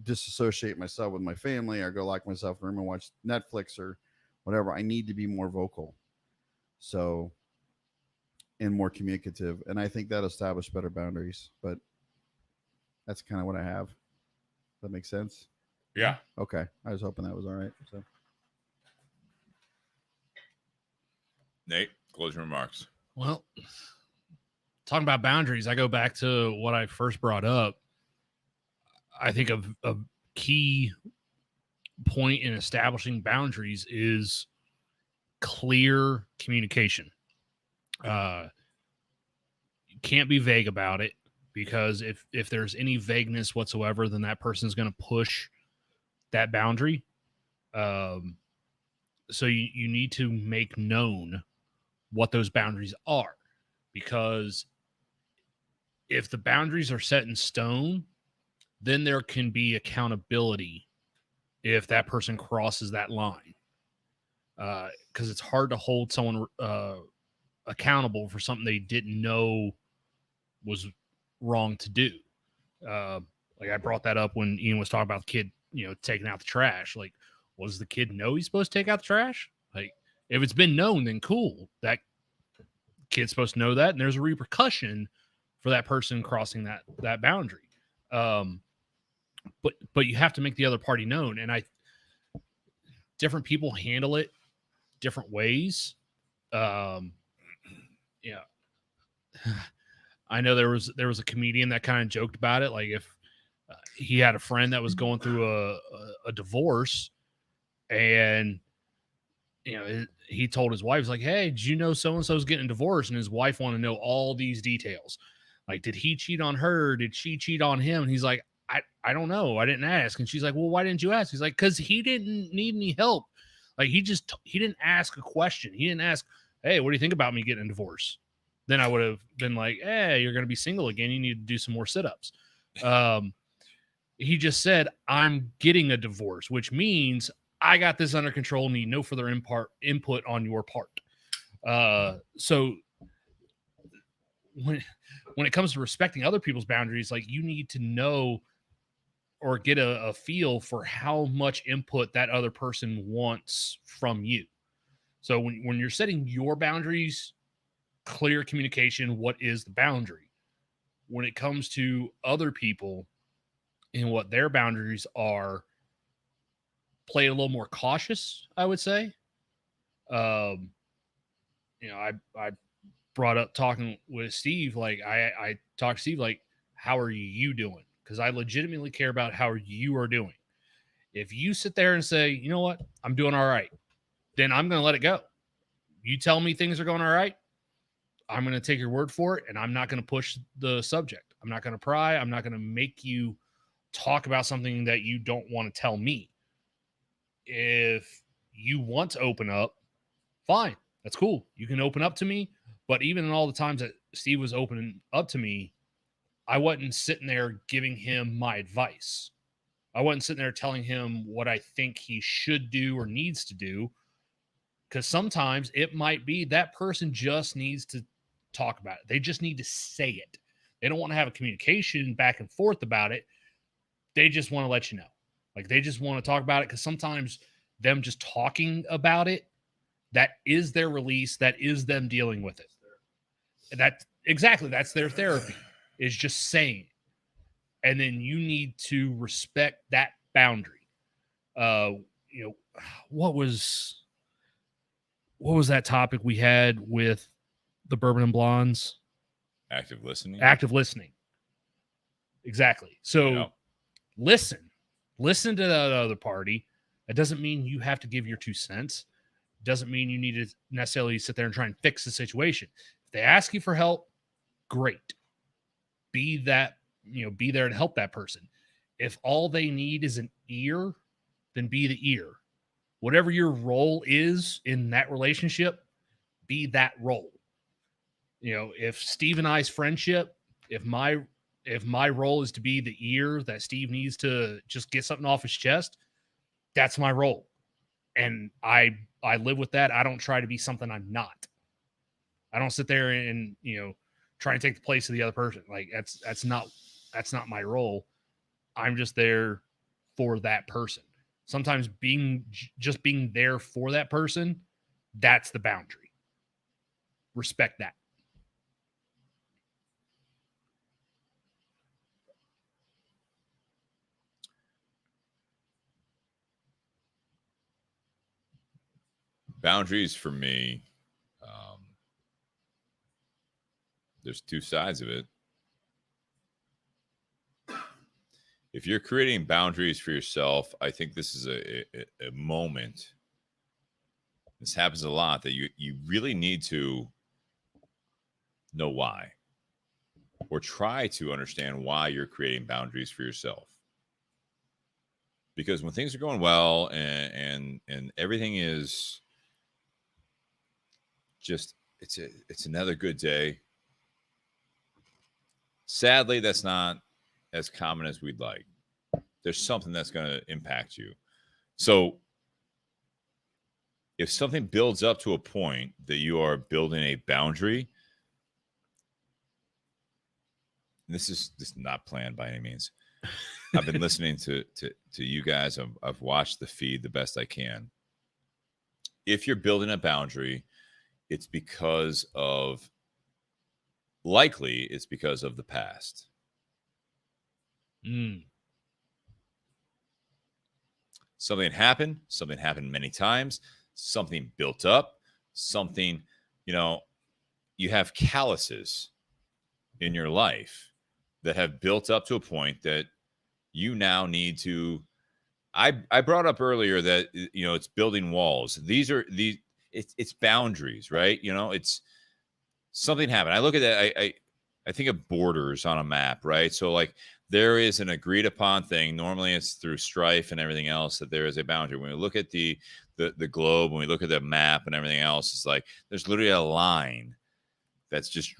disassociate myself with my family, or go lock myself in a room and watch Netflix or whatever. I need to be more vocal, and more communicative, and I think that established better boundaries. But that's kind of what I have. Does that make sense? Yeah. Okay. I was hoping that was all right. So, Nate, closing remarks. Well, talking about boundaries, I go back to what I first brought up. I think a key point in establishing boundaries is clear communication. You can't be vague about it, because if there's any vagueness whatsoever, then that person's going to push that boundary. So you need to make known what those boundaries are, because if the boundaries are set in stone, then there can be accountability if that person crosses that line. Because it's hard to hold someone accountable for something they didn't know was wrong to do. Like, I brought that up when Ian was talking about the kid, taking out the trash. Like, does the kid know he's supposed to take out the trash? Like, if it's been known, then cool. That kid's supposed to know that, and there's a repercussion for that person crossing that boundary. But you have to make the other party known, and different people handle it different ways. I know there was a comedian that kind of joked about it. Like if he had a friend that was going through a divorce, and he told his wife, he's like, "Hey, did you know so and so's getting divorced?" And his wife wanted to know all these details. Like, did he cheat on her? Did she cheat on him? And he's like, I don't know. I didn't ask. And she's like, well, why didn't you ask? He's like, because he didn't need any help. Like he didn't ask a question. He didn't ask, hey, what do you think about me getting a divorce? Then I would have been like, hey, you're going to be single again. You need to do some more sit-ups. He just said, I'm getting a divorce, which means I got this under control. Need no further input on your part. So when it comes to respecting other people's boundaries, like you need to know or get a feel for how much input that other person wants from you. So when you're setting your boundaries, clear communication, what is the boundary? When it comes to other people and what their boundaries are, play a little more cautious, I would say. I brought up talking with Steve. Like I talked to Steve, like, how are you doing? Because I legitimately care about how you are doing. If you sit there and say, you know what, I'm doing all right, then I'm going to let it go. You tell me things are going all right, I'm going to take your word for it, and I'm not going to push the subject. I'm not going to pry. I'm not going to make you talk about something that you don't want to tell me. If you want to open up, fine. That's cool. You can open up to me. But even in all the times that Steve was opening up to me, I wasn't sitting there giving him my advice. I wasn't sitting there telling him what I think he should do or needs to do. Because sometimes it might be that person just needs to talk about it. They just need to say it. They don't want to have a communication back and forth about it. They just want to let you know. Like they just want to talk about it, because sometimes them just talking about it, that is their release. That is them dealing with it. That's their therapy, is just saying it. And then you need to respect that boundary. What was that topic we had with the Bourbon and Blondes? Active listening. Exactly. So listen to that other party. That doesn't mean you have to give your 2 cents. Doesn't mean you need to necessarily sit there and try and fix the situation. If they ask you for help, great. Be there to help that person. If all they need is an ear, then be the ear. Whatever your role is in that relationship, be that role. If Steve and I's friendship, if my role is to be the ear that Steve needs to just get something off his chest, that's my role. And I live with that. I don't try to be something I'm not. I don't sit there and try and take the place of the other person. Like that's not my role. I'm just there for that person. Sometimes being there for that person, that's the boundary. Respect that. Boundaries for me, there's 2 sides of it. If you're creating boundaries for yourself, I think this is a moment. This happens a lot, that you really need to know why, or try to understand why you're creating boundaries for yourself. Because when things are going well and everything is just, it's another good day. Sadly, that's not as common as we'd like. There's something that's going to impact you. So if something builds up to a point that you are building a boundary, this is not planned by any means. I've been listening to you guys. I've watched the feed the best I can. If you're building a boundary, it's because of the past. Something happened many times, something built up, something, you have calluses in your life that have built up to a point that you now need to. I brought up earlier that, you know, it's building walls. It's boundaries, right? You know, it's something happened. I look at that. I think of borders on a map, right? So like there is an agreed upon thing. Normally it's through strife and everything else that there is a boundary. When we look at the globe, when we look at the map and everything else, it's like there's literally a line that's just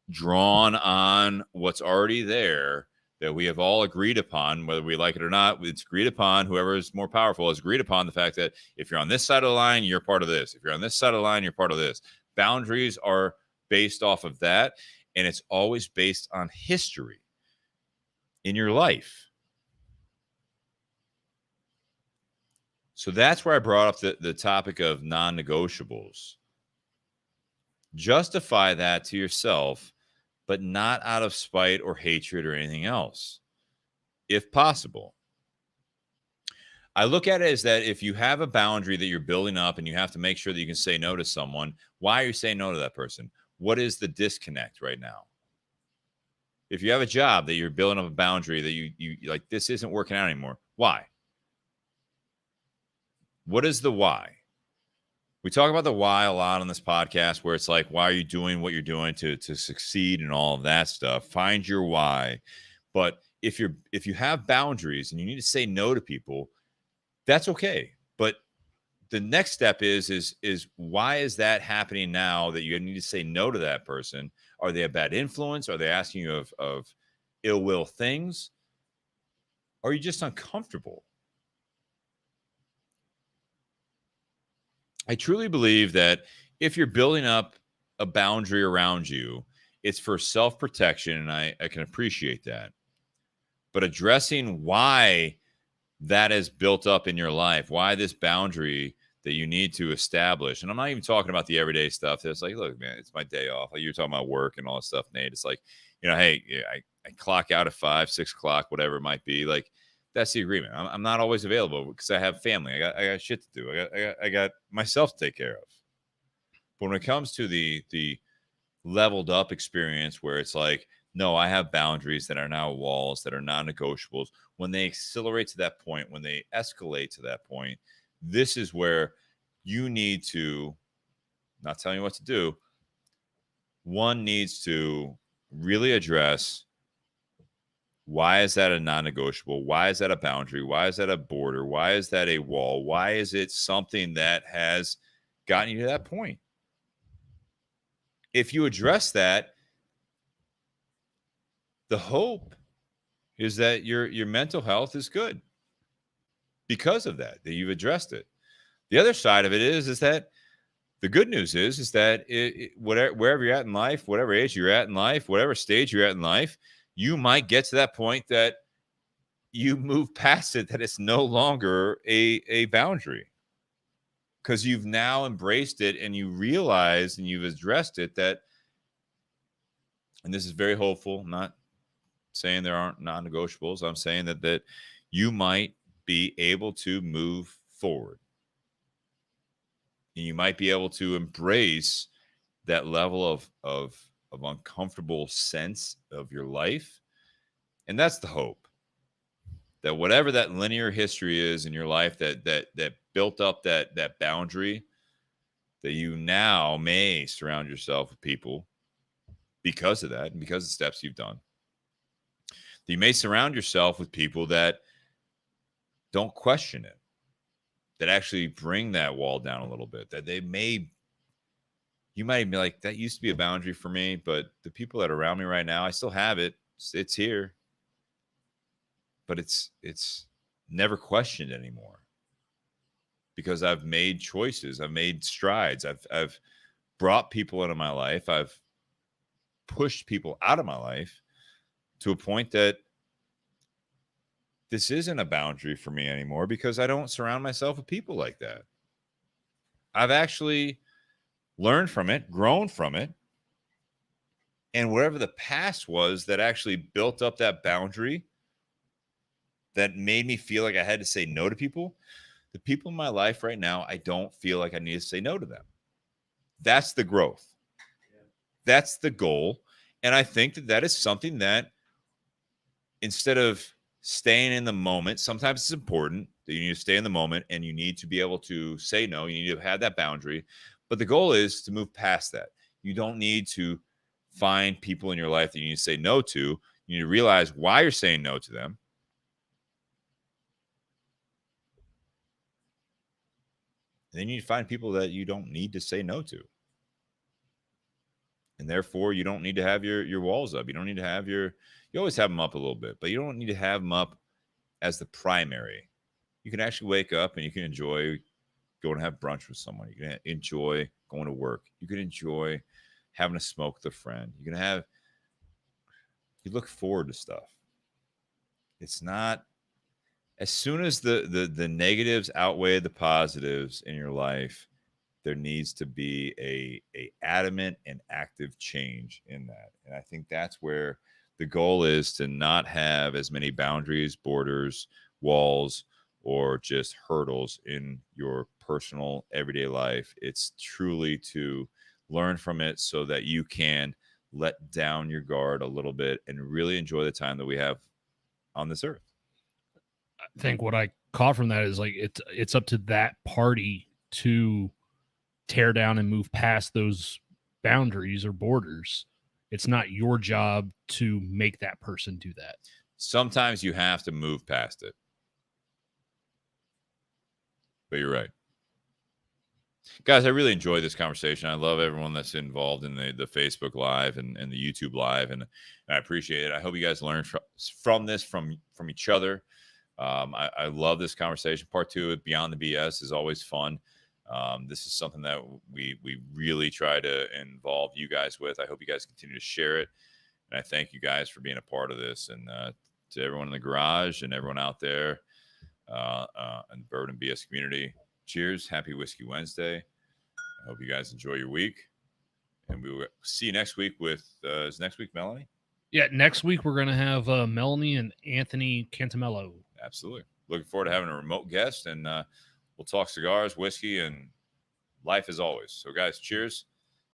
drawn on what's already there that we have all agreed upon, whether we like it or not. It's agreed upon. Whoever is more powerful has agreed upon the fact that if you're on this side of the line, you're part of this. If you're on this side of the line, you're part of this. Boundaries are based off of that, and it's always based on history in your life. So that's where I brought up the topic of non-negotiables. Justify that to yourself, but not out of spite or hatred or anything else, if possible. I look at it as that if you have a boundary that you're building up and you have to make sure that you can say no to someone, why are you saying no to that person? What is the disconnect right now? If you have a job that you're building up a boundary that you like, this isn't working out anymore, why? What is the why? We talk about the why a lot on this podcast, where it's like, why are you doing what you're doing to succeed and all of that stuff? Find your why. But if you have boundaries and you need to say no to people, that's okay. But the next step is why is that happening now that you need to say no to that person? Are they a bad influence? Are they asking you of ill will things? Or are you just uncomfortable? I truly believe that if you're building up a boundary around you, it's for self-protection, and I can appreciate that. But addressing why that is built up in your life, why this boundary that you need to establish, and I'm not even talking about the everyday stuff that's like, look, man, it's my day off. Like you're talking about work and all that stuff, Nate. It's like, you know, hey, I clock out at 5, 6 o'clock, whatever it might be. Like, that's the agreement. I'm not always available because I have family. I got shit to do. I got myself to take care of. But when it comes to the leveled up experience where it's like, no, I have boundaries that are now walls that are non-negotiables. When they accelerate to that point, when they escalate to that point, this is where you need to, not telling you what to do, one needs to really address, why is that a non-negotiable? Why is that a boundary? Why is that a border? Why is that a wall? Why is it something that has gotten you to that point? If you address that, the hope is that your mental health is good because of that you've addressed it. The other side of it is that the good news is that wherever you're at in life, whatever age you're at in life, whatever stage you're at in life, you might get to that point that you move past it, that it's no longer a boundary because you've now embraced it and you realize and you've addressed it that, and this is very hopeful, I'm not saying there aren't non-negotiables. I'm saying that you might be able to move forward. And you might be able to embrace that level of uncomfortable sense of your life. And that's the hope, that whatever that linear history is in your life that built up that boundary, that you now may surround yourself with people because of that and because of the steps you've done. That you may surround yourself with people that don't question it, that actually bring that wall down a little bit, that you might be like, that used to be a boundary for me, but the people that are around me right now, I still have it. It's here, but it's never questioned anymore because I've made choices. I've made strides. I've brought people into my life. I've pushed people out of my life to a point that this isn't a boundary for me anymore because I don't surround myself with people like that. I've actually learned from it, grown from it. And whatever the past was that actually built up that boundary that made me feel like I had to say no to people, the people in my life right now, I don't feel like I need to say no to them. That's the growth. That's the goal. And I think that is something that, instead of staying in the moment, sometimes it's important that you need to stay in the moment and you need to be able to say no. You need to have that boundary. But the goal is to move past that. You don't need to find people in your life that you need to say no to. You need to realize why you're saying no to them. And then you need to find people that you don't need to say no to. And therefore, you don't need to have your walls up. You don't need to have you always have them up a little bit, but you don't need to have them up as the primary. You can actually wake up and you can enjoy going to have brunch with someone. You can enjoy going to work. You can enjoy having a smoke with a friend. You look forward to stuff. It's not, as soon as the negatives outweigh the positives in your life, there needs to be a adamant and active change in that. And I think that's where the goal is, to not have as many boundaries, borders, walls, or just hurdles in your personal everyday life. It's truly to learn from it so that you can let down your guard a little bit and really enjoy the time that we have on this earth. I think what I caught from that is like it's up to that party to tear down and move past those boundaries or borders. It's not your job to make that person do that. Sometimes you have to move past it. But you're right. Guys, I really enjoyed this conversation. I love everyone that's involved in the Facebook Live and the YouTube Live, and I appreciate it. I hope you guys learned from this, from each other. I love this conversation. Part 2 of Beyond the BS is always fun. This is something that we really try to involve you guys with. I hope you guys continue to share it. And I thank you guys for being a part of this. And to everyone in the garage and everyone out there in the Bourbon BS community, cheers. Happy Whiskey Wednesday. I hope you guys enjoy your week. And we will see you next week with, is next week Melanie? Yeah, next week we're going to have Melanie and Anthony Cantamello. Absolutely. Looking forward to having a remote guest, and we'll talk cigars, whiskey, and life as always. So, guys, cheers.